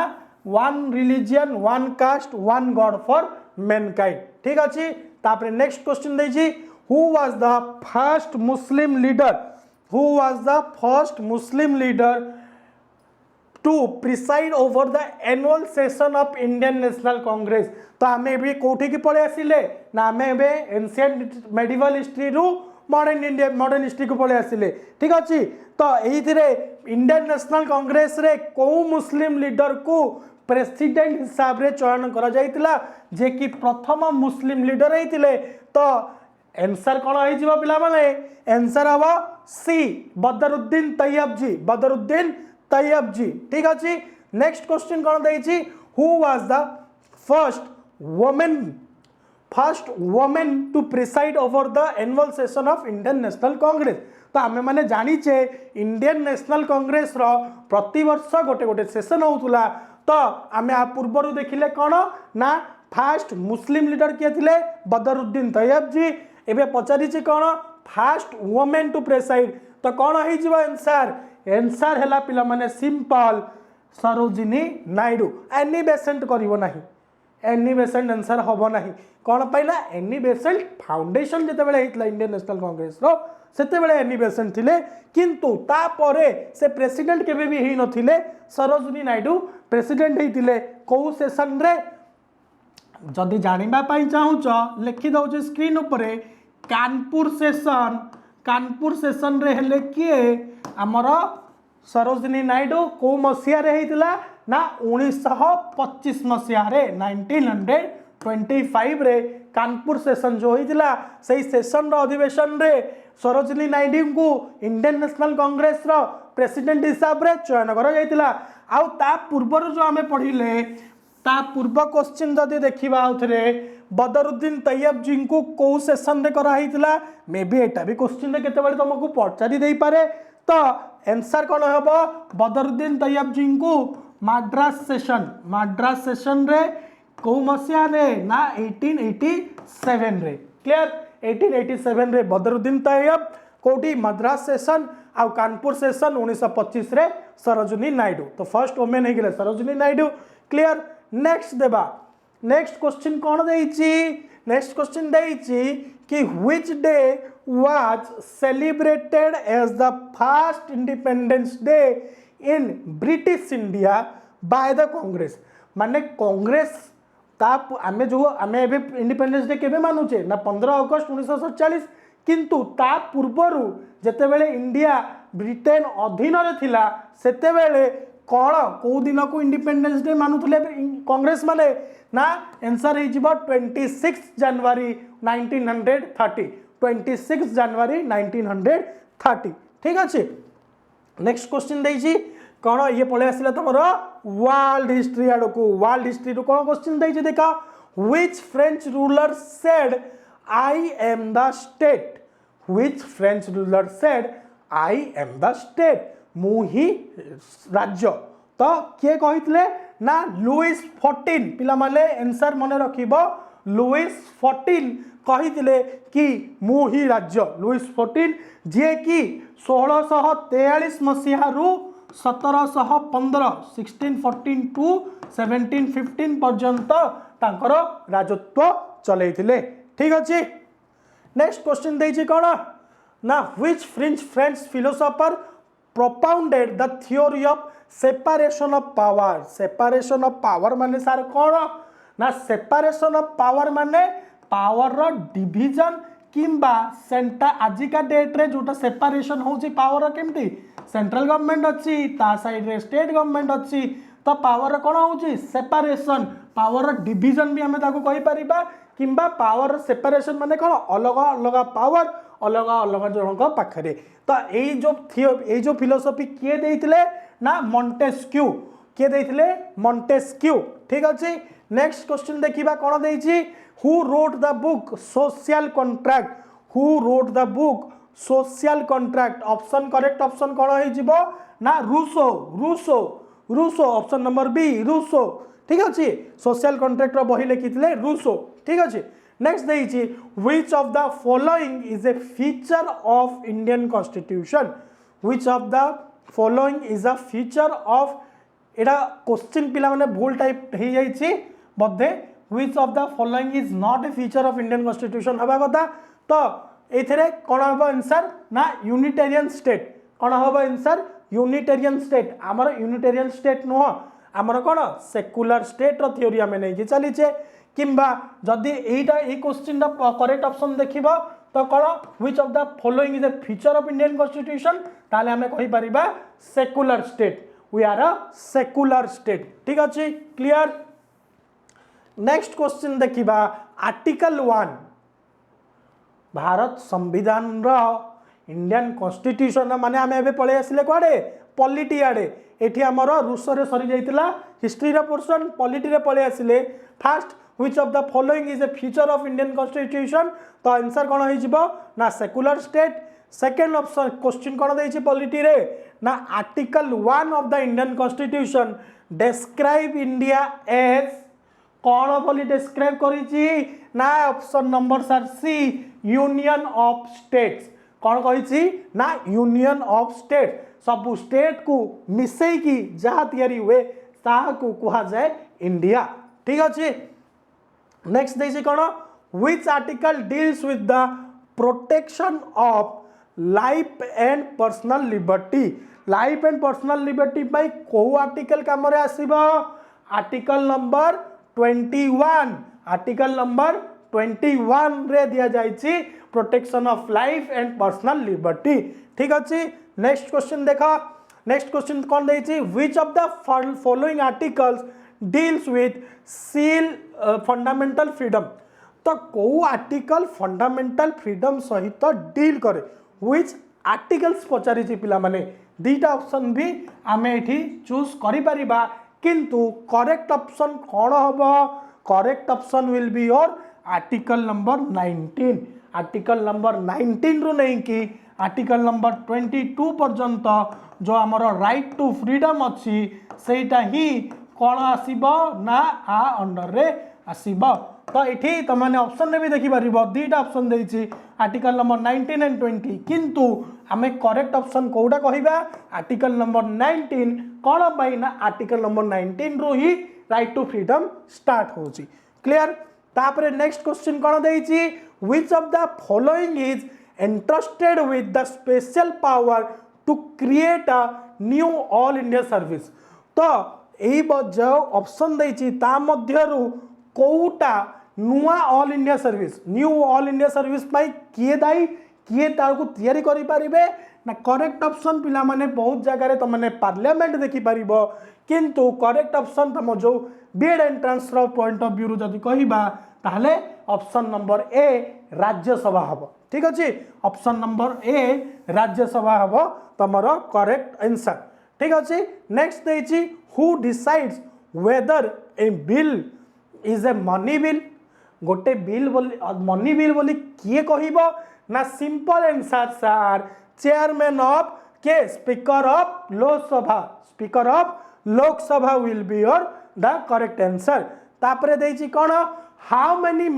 Speaker 3: one religion one caste one god for mankind. ठीक अच्छे। तापरे नेक्स्ट क्वेश्चन देछि who was the first Muslim leader to preside over the annual session of Indian National Congress. तो आम भी कौटी की पड़े आसिले ना आम एनसिएंट मेडिवल हिस्ट्री रु मॉडर्न इंडिया मॉडर्न हिस्ट्री को पळे आसिले ठीक अछि तो एइथिरे इंडियन नेशनल कांग्रेस रे को मुस्लिम लीडर को प्रेसिडेंट हिसाब रे चयन करा जाइतिला जे कि प्रथम मुस्लिम लीडर हेतिले तो आंसर कोन होई जिवो पिला माने आंसर हबो सी बदरुद्दीन तैयब जी ठीक अछि नेक्स्ट क्वेश्चन कोन दैछि who was the first women to preside over the annual session of Indian National Congress तो आमे माने जानिचे इंडियन नेशनल कांग्रेस रो प्रति वर्ष गोटे गोटे सेशन होउतुला तो आमे आ पूर्वरु देखिले कोन ना फर्स्ट मुस्लिम लीडर किए थिले बदरुद्दीन तैयब जी एबे पचारिचे कोन फर्स्ट वुमेन टू प्रिसाइड तो कोन होई जिवो आंसर हैला पिला माने simple Sarojini Naidu Annie Besant करिवो नाही एनी बेसेंट आंसर हबो नाही कोन पाइला एनी बेसेंट फाउंडेशन जते बेले हितला इंडियन नेशनल कांग्रेस रो सेते बेले एनी बेसेंट थिले किंतु ता परे से प्रेसिडेंट केबे भी हेई नथिले सरोजिनी नायडू प्रेसिडेंट हेतिले को सेशन रे जदि जानिबा पाई चाहूच लिखि दउचे स्क्रीन ऊपर कानपुर सेशन रे हेले किए हमर सरोजिनी नायडू को मसिया रे हेतिला ना 1925 मसिया रे 1925 रे कानपुर सेशन जो होइतिला सेही सेशन रो अधिवेशन रे सरोजिनी नायडू को इंडियन नेशनल कांग्रेस रो प्रेसिडेंट हिसाब रे चयन करा जाइतिला आउ ता पूर्वर जो आमे पढिले ता पूर्व क्वेश्चन जदि देखिबा आउथरे बदरुद्दीन तैयब जी को सेशन रे करा हितला मे बी एटा भी क्वेश्चन रे केते बेले तुमको पचारि देई पारे तो आंसर कोन हबो बदरुद्दीन तैयब जी को मद्रास सेशन रे को मसिया रे ना 1887 रे क्लियर 1887 रे बदरुद्दीन तैयब कोटी मद्रास सेशन आ कानपुर सेशन 1925 रे सरोजिनी नायडू तो फर्स्ट वुमेन हे गेले सरोजिनी नायडू क्लियर नेक्स्ट देबा नेक्स्ट क्वेश्चन कोन देइची नेक्स्ट क्वेश्चन देइची कि which day was celebrated as the first independence day in British India by the Congress माने कांग्रेस ता आमे जो आमे एबे इंडिपेंडेंस डे केबे मानुचे ना 15 अगस्त 1947 किंतु ता पूर्वरु जेते बेले इंडिया ब्रिटेन अधीन रे थिला सेते बेले कोन को दिन को इंडिपेंडेंस डे मानुथले कांग्रेस माने ना आंसर हे जिवो 26 जनवरी 1930 26 जनवरी 1930 ठीक अछि नेक्स्ट क्वेश्चन देइछि कोन ये पळे आसिला तमरो वर्ल्ड हिस्ट्री आडो को वर्ल्ड हिस्ट्री रो कोन क्वेश्चन देइछि देखा which French ruler said I am the state which French ruler said I am the state मुही राज्य तो किए कहितले ना लुइस 14 पिला माने आंसर मने रखिबो लुइस 14 कहितले कि मुही राज्य लुइस 14 जे कि 1643 मसिहा रु 1715 1614 टू 1715 पर्यंत तांकर राजत्व चलेइथिले ठीक अछि नेक्स्ट क्वेश्चन देइछि कोन ना which French philosopher propounded the theory of separation of power माने सार कोन ना separation of power माने पावर रो डिवीजन किंबा सेंटा आजिका डेट रे जोटा सेपरेशन होची पावर केमती सेंट्रल गवर्नमेंट अच्छी ता साइड रे स्टेट गवर्नमेंट अच्छी तो पावर कोन होची सेपरेशन पावर डिवीजन भी हमें ताको कहि परिबा किंबा पावर सेपरेशन माने कोन अलग अलग पावर अलग अलग जनक पाखरे तो ए जो फिलोसफी किए देइथिले ना मॉन्टेस्क्यू किए देइथिले मॉन्टेस्क्यू ठीक अछि नेक्स्ट क्वेश्चन देखिबा कोन देइछि who wrote the book social contract option correct option कोन होई जिवो ना Rousseau option number B Rousseau ठीक अछि सोशल कॉन्ट्रैक्ट रो बही लिखिथिले रूसो ठीक अछि नेक्स्ट देइछि which of the following is a feature of Indian constitution which of the following is a feature of एडा क्वेश्चन पिला माने भूल टाइप हे जाइछि बद्धे which of the following is not a feature of Indian constitution हबा कथा तो एथरे कोन हबो आंसर ना यूनिटेरियन स्टेट कोन हबो आंसर यूनिटेरियन स्टेट हमर यूनिटेरियन स्टेट नो हमर कोन सेक्युलर स्टेट रो थ्योरी हमें नै कि चली छे किंबा जदि एटा ए क्वेश्चन दा करेक्ट ऑप्शन देखिबो तो कौन which of the following is a feature of Indian constitution ताले हमें कहि परिबा secular state we are a secular state ठीक अछि क्लियर नेक्स्ट क्वेश्चन देखिबा आर्टिकल 1 भारत संविधान रो इंडियन कॉन्स्टिट्यूशन माने आमे एबे पळे आसिले कोडे पॉलिटी आडे एठी हमर रूस रे सरी जाइतिला हिस्ट्री रे पोर्शन पॉलिटी रे पळे आसिले first which of the following is a feature of Indian constitution तो आंसर कोन होई जिवो ना secular state second option question कोन देछि पॉलिटी रे ना article 1 of the Indian constitution describe India as कौन बोली डिस्क्राइब करिछि ना option number sir C union of states कौन कहिछि ना यूनियन ऑफ स्टेट सब स्टेट को मिसई की जहाँ तैयारी हुए ताहा को कहा जाए इंडिया ठीक अछि नेक्स्ट देछि कौन which article deals with the protection of life and personal liberty by को आर्टिकल काम रे आसीबो आर्टिकल नंबर 21 रे दिया जाइछि protection of life and personal liberty ठीक अछि नेक्स्ट क्वेश्चन देखा नेक्स्ट क्वेश्चन कौन देछि which of the following articles deals with सील फंडामेंटल फ्रीडम तो को आर्टिकल फंडामेंटल फ्रीडम सहित डील करे व्हिच आर्टिकल्स पचारिछि पिला माने दीटा ऑप्शन भी आमे एठी चूज करि परिबा किंतु करेक्ट ऑप्शन कौन होबो correct option will be your article number 19 article number 19 रु नहीं कि आर्टिकल नंबर 22 पर्यंत जो आमर राइट टू फ्रीडम अच्छी सेटा ही कौन आसीबो ना आ अंडर रे आसीबो तो एठी तमाने ऑप्शन रे भी देखि परिबो दीटा ऑप्शन देछि आर्टिकल नंबर 19 एंड 20 किंतु आमे करेक्ट ऑप्शन कोडा कहिबा आर्टिकल नंबर 19 कौन पाई ना आर्टिकल नंबर 19 रु ही राइट टू फ्रीडम स्टार्ट होछि क्लियर तापरे नेक्स्ट क्वेश्चन कौन देछि which of the following is entrusted with the special power to create a new all India service तो एई जो ऑप्शन देछि ता मध्यरु कोउटा नुआ all India service new all India service पाई किए दाई किए तारको तयारी करि परिबे ना करेक्ट ऑप्शन पिला माने बहुत जगह रे तमने पार्लियामेंट देखि परिबो किंतु करेक्ट ऑप्शन तम जो बीएड एंट्रेंस रो पॉइंट ऑफ व्यू जदी कहिबा ताहले ऑप्शन नंबर ए राज्यसभा हबो ठीक अछि ऑप्शन नंबर ए राज्यसभा हबो तमरो करेक्ट आंसर ठीक अछि नेक्स्ट देछि who decides whether a bill is a money bill गोटे बिल बोली मनी बिल बोली किए कहिबो ना simple answer sir chairman of के speaker of Lok Sabha will be your the correct answer तापरे देछि कोन how many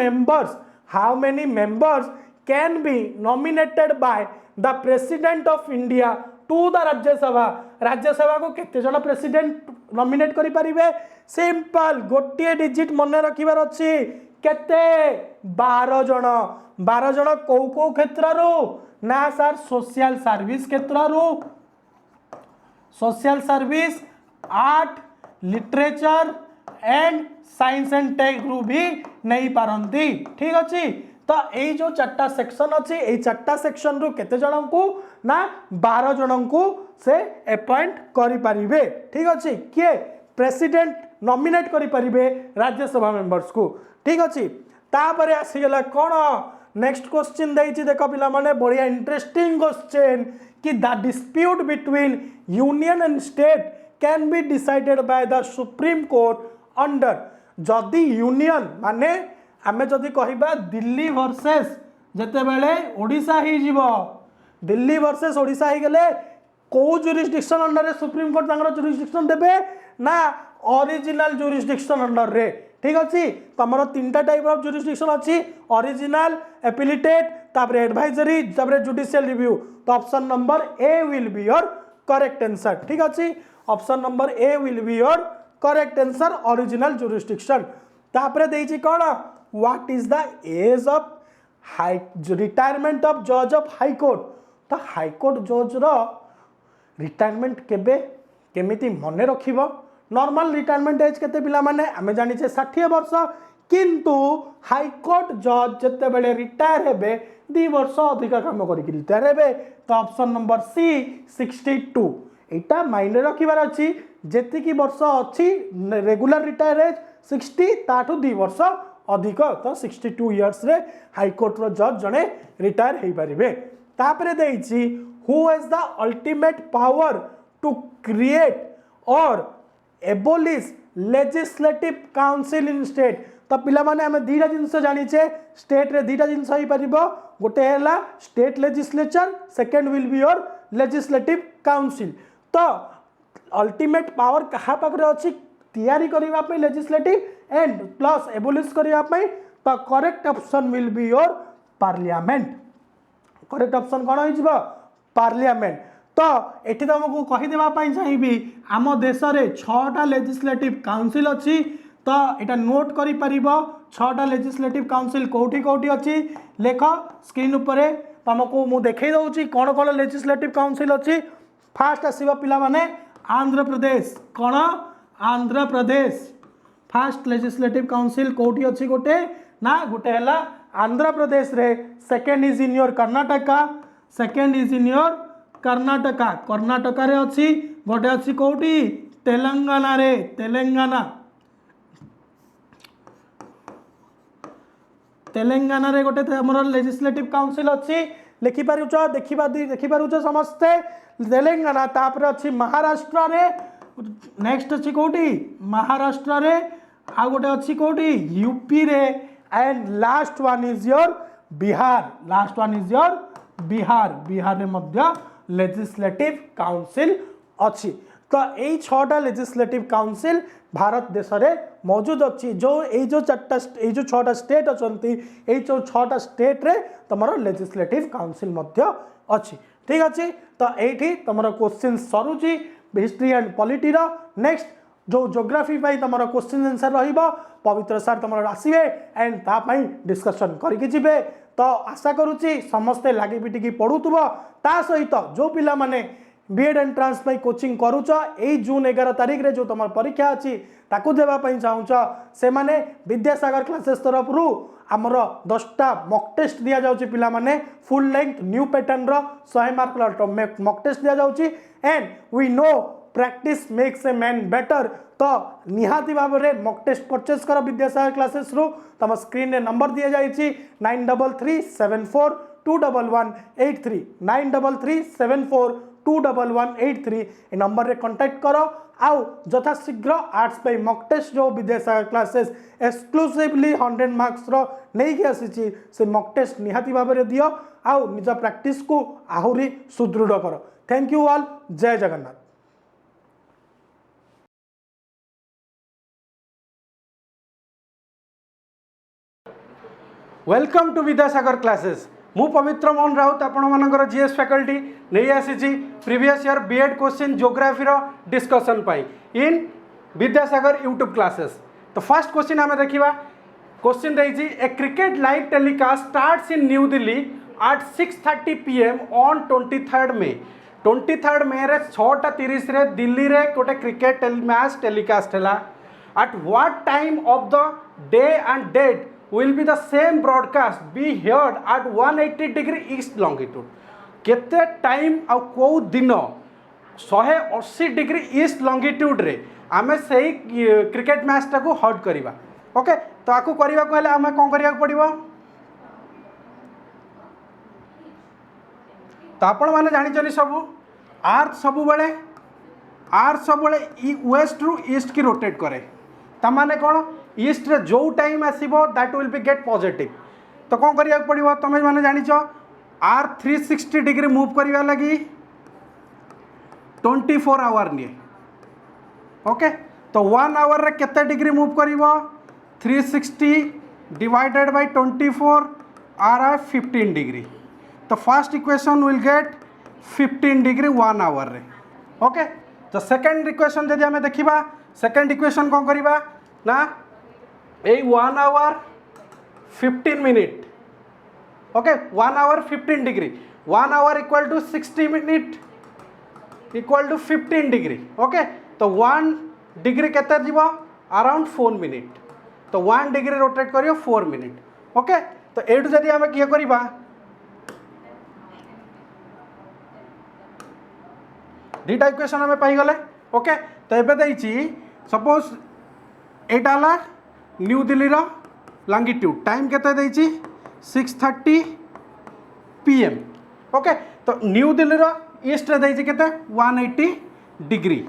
Speaker 3: members can be nominated by the president of India to the Rajya Sabha को केते जण प्रेसिडेंट नॉमिनेट करि परिबे सिंपल गोटे डिजिट मन रखिबार अछि केते 12 जण को क्षेत्र रो ना सर सोशल सर्विस क्षेत्र रो social service art literature and science and tech रू भी नहीं पारंती ठीक अछि तो यही जो चार्टा सेक्शन अच्छी यही चार्टा सेक्शन रु केते जन को ना 12 जन को से अपॉइंट करि परिबे ठीक अछि किए प्रेसिडेंट नॉमिनेट करि परिबे राज्यसभा मेंबर्स को ठीक अछि तापरे आसी गेला कोन नेक्स्ट क्वेश्चन देछि देखो पिला माने बढ़िया इंटरेस्टिंग क्वेश्चन कि the dispute between union and state can be decided by the supreme court under जदि यूनियन माने आमे जदि कहिबा दिल्ली वर्सेस जते बेले ओडिशा ही जीवो दिल्ली वर्सेस ओडिशा ही गेले को जुरिस्डिक्शन अंडर रे सुप्रीम कोर्ट तांगर जुरिस्डिक्शन देबे ना ओरिजिनल जुरिस्डिक्शन अंडर रे ठीक अछि तमरो तीनटा टाइप ऑफ जुरिस्डिक्शन अछि ओरिजिनल एपिलिटेट तापरे एडवाइजरी तापरे जुडिशियल रिव्यू तो option number A will be your correct answer ठीक अछि option number A will be your correct answer original jurisdiction तापरे देछि कोन what is the age of high retirement of जज of high court तो high court जज रो retirement केबे केमिति मने रखिबो नॉर्मल रिटायरमेंट एज केते पिला माने आमे जानि छे 60 वर्ष किंतु हाईकोर्ट जज जिते बड़े रिटायर हेबे 2 वर्ष अधिक काम करके रिटायर हेबे। तो ऑप्शन नंबर सी 62 एटा माइंड रखिबार अछि जेतिकी वर्ष अछि रेगुलर रिटायर एज 60 ताठू 2 वर्ष अधिक तो 62 इयर्स रे हाईकोर्ट रो जज जने रिटायर हेई परिबे। तापरे देइछि who has the ultimate power to create और abolish legislative council in state. तो पिला माने हमें दीटा जिनस जानिछे स्टेट रे दीटा जिनस होई परिबो गोटे हैला state legislature second will be your legislative council. तो अल्टीमेट पावर कहा पाखरे अछि तैयारी करिवा पे लेजिस्लेटिव एंड प्लस एबोलिश करिवा पे। तो correct option will be your parliament. Correct option कौन हो पार्लियामेंट। तो एठी तुमको कहि देबा पई चाहिबी आम देश रे 6टा लेजिस्लेटिव काउंसिल अछि। तो एटा नोट करि परिबो 6टा लेजिस्लेटिव काउंसिल कोठी कोठी अछि लेख स्क्रीन ऊपर तुमको मु देखै दउची कोन कोन लेजिस्लेटिव काउंसिल अछि। फास्ट आसीबा पिला माने आंध्र प्रदेश कोन Andhra Pradesh fast legislative council कोठी अछि गोटे ना गोटे हला आंध्र प्रदेश रे। Second is in your Karnataka second is in your Karnataka Karnataka रे अछि गोटे अछि कोठी तेलंगाना रे तेलंगाना तेलंगाना रे गोटे हमर लेजिस्लेटिव काउंसिल अछि लिखि पारुछ देखि पारुछ समस्ते तेलंगाना। तापर अछि महाराष्ट्र रे नेक्स्ट अछि कोठी महाराष्ट्र रे आ गोटे अछि कोठी यूपी रे and last one is your Bihar last one is your Bihar Bihar रे मध्य लेजिस्लेटिव काउंसिल अछि। तो यही 6टा लेजिस्लेटिव काउंसिल भारत देश रे मौजूद अच्छी जो जो 6टा स्टेट अच्छी यही जो 6टा स्टेट रे तुमर लेजिस्लेटिव काउंसिल मध्य अच्छी। ठीक अच्छे तो ये तुम क्वेश्चन सरुची हिस्ट्री एंड पॉलिटी रो। नेक्स्ट जो ज्योग्राफी तुम क्वेश्चन आंसर रहिबो पवित्र सार तुम आसवे एंड तापाई डिस्कशन करके जिबे। तो आशा करुच्ची समस्ते लगे पिटिकी पढ़ुव ता सहित जो पिला माने बीएड एंट्रांस कोचिंग करुच यही जून 11 तारिख रे जो तुम परीक्षा अच्छी ताकू देवाई चाहूच से माने विद्यासागर क्लासेस तरफ रु आमर 10टा मॉक टेस्ट दिया जाउची पिला माने फुल लेंथ न्यू पैटर्न रो 100 मार्क मॉक टेस्ट दिया जाउची and we know practice makes a man better. तो निहाती भाव में मॉक टेस्ट परचेस कर विद्यासागर क्लासेस रु तुम स्क्रीन रे नंबर दिया जाइए 9337421183 9337421183 ए नंबर रे कांटेक्ट करो आउ यथा शीघ्र आर्ट्स पे मॉक टेस्ट जो विद्यासागर क्लासेस एक्सक्लूसिवली 100 मार्क्स रो नहीं कि आसी से मॉक टेस्ट निहाती भाव में दियो आउ निज प्रैक्टिस को आहुरी सुदृढ़ करो। थैंक यू ऑल जय Jagannath.
Speaker 4: Welcome to Vidyasagar classes मु पवित्र मोहन राउत आपण जीएस फैकल्टी नहीं आसी previous year BEd question geography रो डिस्कशन पाई इन विद्यासागर यूट्यूब क्लासेस। तो फर्स्ट क्वेश्चन आम देखा क्वेश्चन रही a cricket live telecast starts in New Delhi at 6:30 PM on 23rd May 23rd May रे 6:30 रे दिल्ली रे गोटे क्रिकेट मैच टेलीकास्ट है। at what time of the day and date will be the same broadcast be heard at 180 degree east longitude केते time आ को दिन 180 degree east लंगिट्यूड रे आमे सही क्रिकेट मैच टाको हर्ट करिबा। ओके तो आकु करिबा को हेले आमे कोन करिया पड़िबो तो आपण माने जानि चनी सब अर्थ सब बेले वेस्ट रु ईस्ट की रोटेट करे ता माने कोन ईस्ट रे जो टाइम आसीबो that will be get positive. तो कोन करिया पड़िबो तमे माने जानि छ आर 360 डिग्री मूव करिया लगी 24 आवर निये। ओके तो 1 आवर रे केते डिग्री मूव करिवो 360 डिवाइडेड बाय 24 आर 15 डिग्री। तो first equation will get 15 degree 1 hour रे। ओके तो सेकंड इक्वेशन जदि हमें देखिबा सेकंड इक्वेशन कोन करिबा ना ए 1 hour 15 minute. Okay 1 hour 15 degree 1 hour equal to 60 minute equal to 15 degree. Okay तो 1 डिग्री केते जीवो अराउंड 4 मिनट। तो 1 डिग्री रोटेट करियो 4 मिनिट ओके तो एठू जदि आमे किए करबा दुटा इक्वेशन आमे पाई गले ओके तो एबे देइची सपोज एटा ला न्यू दिल्ली रो लॉन्गिट्यूड टाइम केते देइची 6:30 PM ओके तो न्यू दिल्ली रो ईस्ट रे देइची केते 180 डिग्री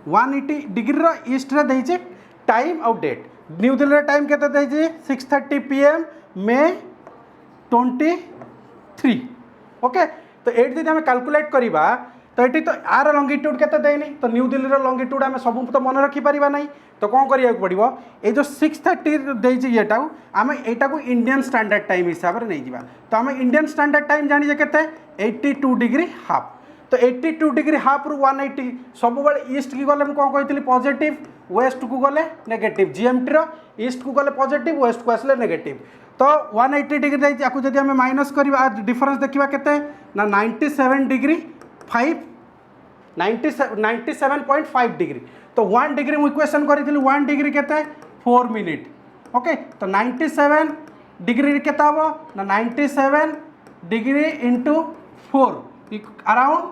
Speaker 4: 180 डिग्री रो ईस्ट रे देइची टाइम और डेट न्यू दिल्ली रे टाइम केते देइची 6:30 PM मे 23 ओके तो एट जदि आमे कैलकुलेट करबा तो ये तो आर लंगिट्यूड केते देनी तो न्यू दिल्ली रो लंगिट्यूड आमे सब तो मन रखी परिबा नहीं तो कौन करिया पड़िबो ए जो 6:30 देइची एटा आमे एटा को इंडियन स्टैंडर्ड टाइम हिसाब रे नै जिबा तो आमे इंडियन स्टैंडर्ड टाइम जानि जे केते 82 डिग्री हाफ तो 82 डिग्री हाफ रु 180 सब बेले ईस्ट की गले हम कौन कहितली पॉजिटिव वेस्ट को गले नेगेटिव जीएमटी रो ईस्ट को गले पॉजिटिव वेस्ट को आसले नेगेटिव तो 180 डिग्री देइची आकु जदि आमे माइनस करबा डिफरेंस देखिबा केते ना 97 डिग्री 97.5 डिग्री तो 1 डिग्री मु इक्वेशन करी 1 डिग्री केते 4 मिनिट ओके तो 97 डिग्री केते हबो ना 97 degree into 4 around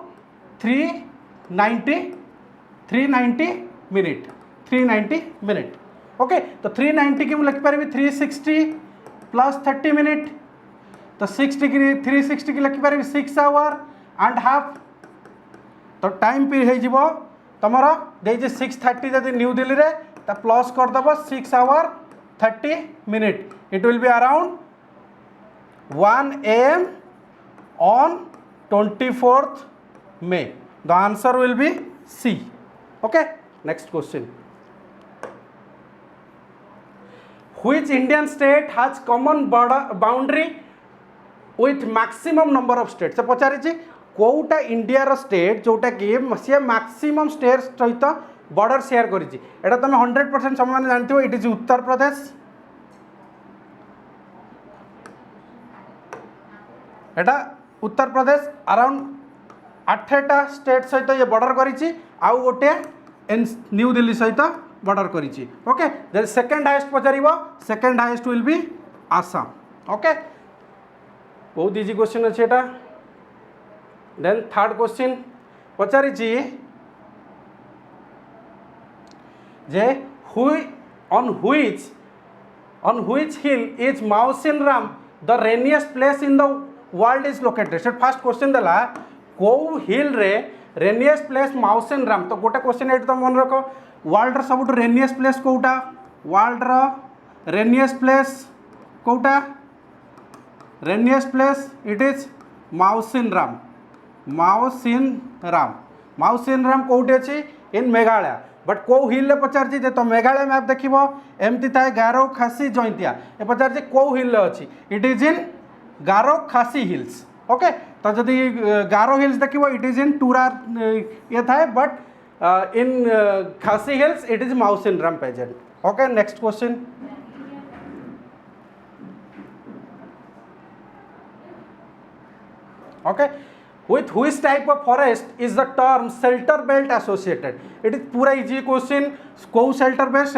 Speaker 4: 390 minute okay तो 390 की मु लिख पारिबी 360 प्लस 30 मिनट तो 6 डिग्री 360 की लिख पारिबी 6 आवर एंड हाफ तो टाइम पी हो तुम देखिए 6:30 जब न्यू दिल्ली रे तो प्लस करदेव 6 hour 30 minute it will be around 1 AM on 24th May the answer will be C okay next question which Indian state has common border boundary with maximum number of states से पचारि Kota India रो state जोटा कि सी maximum state सहित border share करिछि एटा तुम 100% समान जानथियो it is Uttar Pradesh Etah Uttar Pradesh around 8टा state सहित ये border करिछि आउ गोटे न्यू दिल्ली सहित बॉर्डर करिछि ओके देन सेकंड हाईएस्ट पचारिबो second highest will be Assam okay बहुत इजी क्वेश्चन अछि एटा देन थर्ड क्वेश्चन पचारि जे on which hill is Mausin Ram the rainiest place in the world is located से फर्स्ट क्वेश्चन देला को हिल रे रेनिएस्ट प्लेस माउसिन राम तो गोटे क्वेश्चन एट तो मन रख वर्ल्ड सब रेनिएस्ट प्लेस कोटा वर्ल्ड रेनिएस्ट प्लेस कोटा rainiest place it is Mawsynram Mawsynram कौटी अच्छी इन मेघालय बट कौ हिल पचार तो मेघालय मैप देख एमती थाए गारो खासी जॉइंटिया ए पचार कौ हिल अच्छी इट इज इन गारो खासी हिल्स ओके तो जदि गारो हिल्स देख इट इज इन टूरार ये थाए but in Khasi hills it is Mawsynram pageant okay next question okay with which type of forest is the term shelter belt associated it is पूरा easy question को shelter belt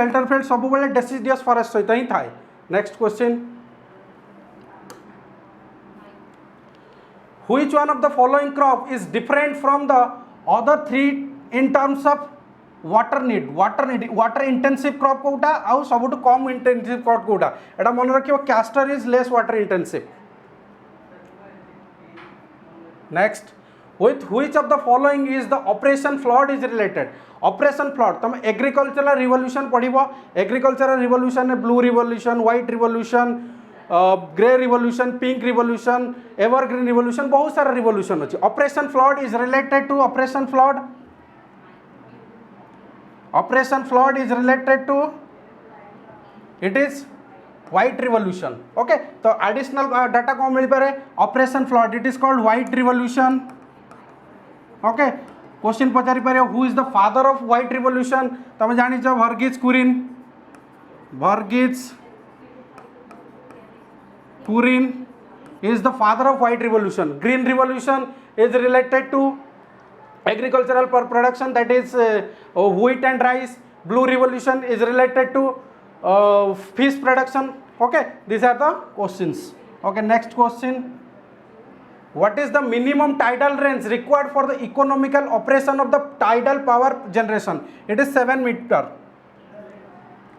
Speaker 4: सब बेले deciduous forest सहित ही थाए next question which one of the following crop is different from the other three in terms of water intensive crop Kota आउ सबुठ कम intensive crop Kota एटा मन रखियो castor is less water intensive next with which of the following is the operation flood is related operation flood तुम agricultural revolution पढ़िबो agricultural revolution blue revolution white revolution grey revolution pink revolution evergreen revolution बहुत सारा revolution अछि operation flood is related to operation flood is related to it is white revolution okay तो additional data कौन मिल पारे operation flood it is called white revolution okay question पचारि पारे who is the father of white revolution तुम जानी Verghese Kurien is the father of white revolution green revolution is related to agricultural production that is wheat and rice blue revolution is related to fish production. Okay, these are the questions. Okay, next question. What is the minimum tidal range required for the economical operation of the tidal power generation? It is 7 meter.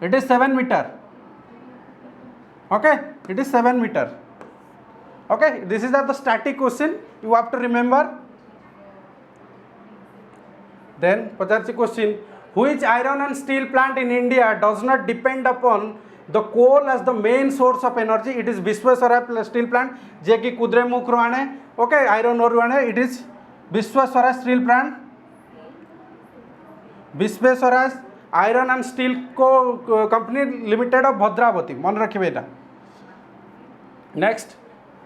Speaker 4: It is 7 meter. Okay, it is 7 meter. Okay, this is the static question. You have to remember. Then, Pacharchi question. Which iron and steel plant in India does not depend upon the coal as the main source of energy? It is Visvesvaraya steel plant. Je ki Kudremukh ru ane. Okay, iron ore ru ane. It is Visvesvaraya steel plant. Visvesvaraya iron and steel company limited of Bhadravati. Man rakhibe eta. Next,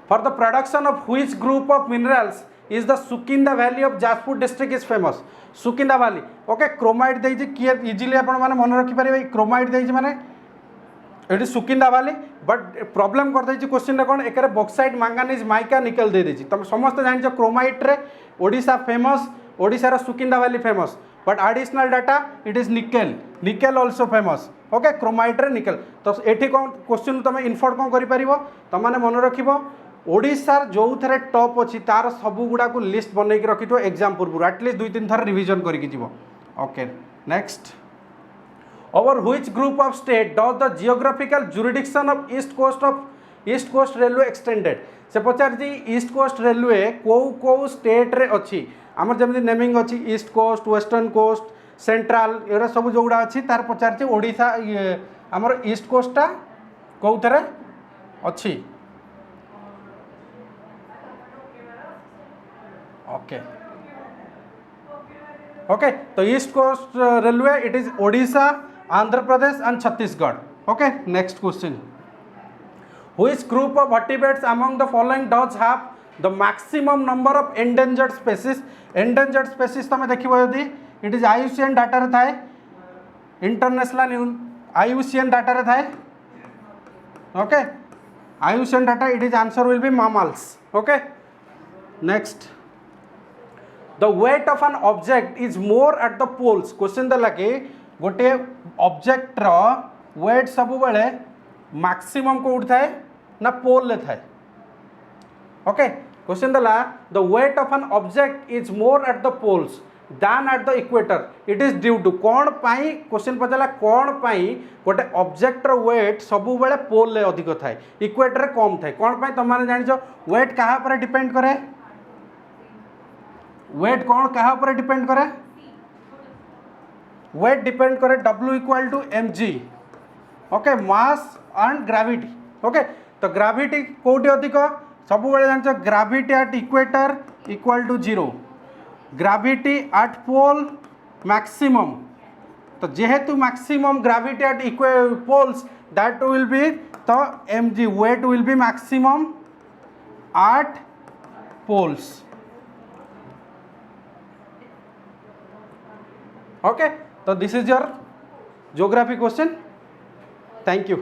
Speaker 4: for the production of which group of minerals is the Sukinda Valley of Jashpur district is famous? Sukinda Valley. Okay, chromite देइछि किए easily आपण माने मन रखि परिबे chromite देइछि माने eighty Sukinda वाली but problem कर देछि क्वेश्चन रे कोन एकरे बॉक्साइट मैंगानीज माइका निकल दे देछि तुम समस्त जानि क्रोमाइट रे ओडिशा फेमस ओडिशा रा सुकिंदा वाली famous but additional data it is nickel nickel also famous okay chromite रे निकेल तो एठी कोन क्वेश्चन तुम इनफॉर्म कोन करि परिबो तुम माने मन रखिबो ओडिशा जो थे टॉप अच्छी तार सबू गुड़ा को लिस्ट बन के रखी एग्जाम पूर्व एटलिस्ट 2-3 थर रिविजन करके जीव okay next over which group of state does the geographical jurisdiction of East Coast Railway extended से पचार ईस्ट कोस्ट रेलवे कौ स्टेट रे अच्छी आमर जमी नेमिंग अच्छी east coast western coast central area सब जो गुड़ा अच्छी तार पचार ओडिशा आमर ईस्ट कोस्टा कौ थे अच्छी ओके ओके तो East Coast Railway it is Odisha Andhra Pradesh and Chhattisgarh okay next question which group of vertebrates among the following does have the maximum number of endangered species तुम देखिबो यदि इट इज आईयूसीएन डाटा रे थाए international IUCN data रे थाए okay IUCN data it is answer will be mammals okay next the weight of an object is more at the poles question देला कि गोटे ऑब्जेक्ट रो वेट सब बेले maximum code थाए ना पोल ले थाए ओके क्वेश्चन देला the weight of an object is more at the poles than at the equator it is due to कौन पाई क्वेश्चन पचारा कौन पाई गोटे ऑब्जेक्ट रो वेट सब बेले पोल ले अधिक थाए इक्वेटर कम थाए कौन पाई तुम माने जानिछो वेट कहा पर डिपेंड करे वेट कौन कहा पर डिपेंड करे वेट डिपेंड करे W equal to mg okay mass and gravity okay तो ग्रेविटी कोटी अधिक सब बेले जानछ gravity at equator equal to 0 gravity at pole maximum तो जेहेतु maximum gravity at poles that will be तो mg weight will be maximum at poles okay so this is your geography question thank you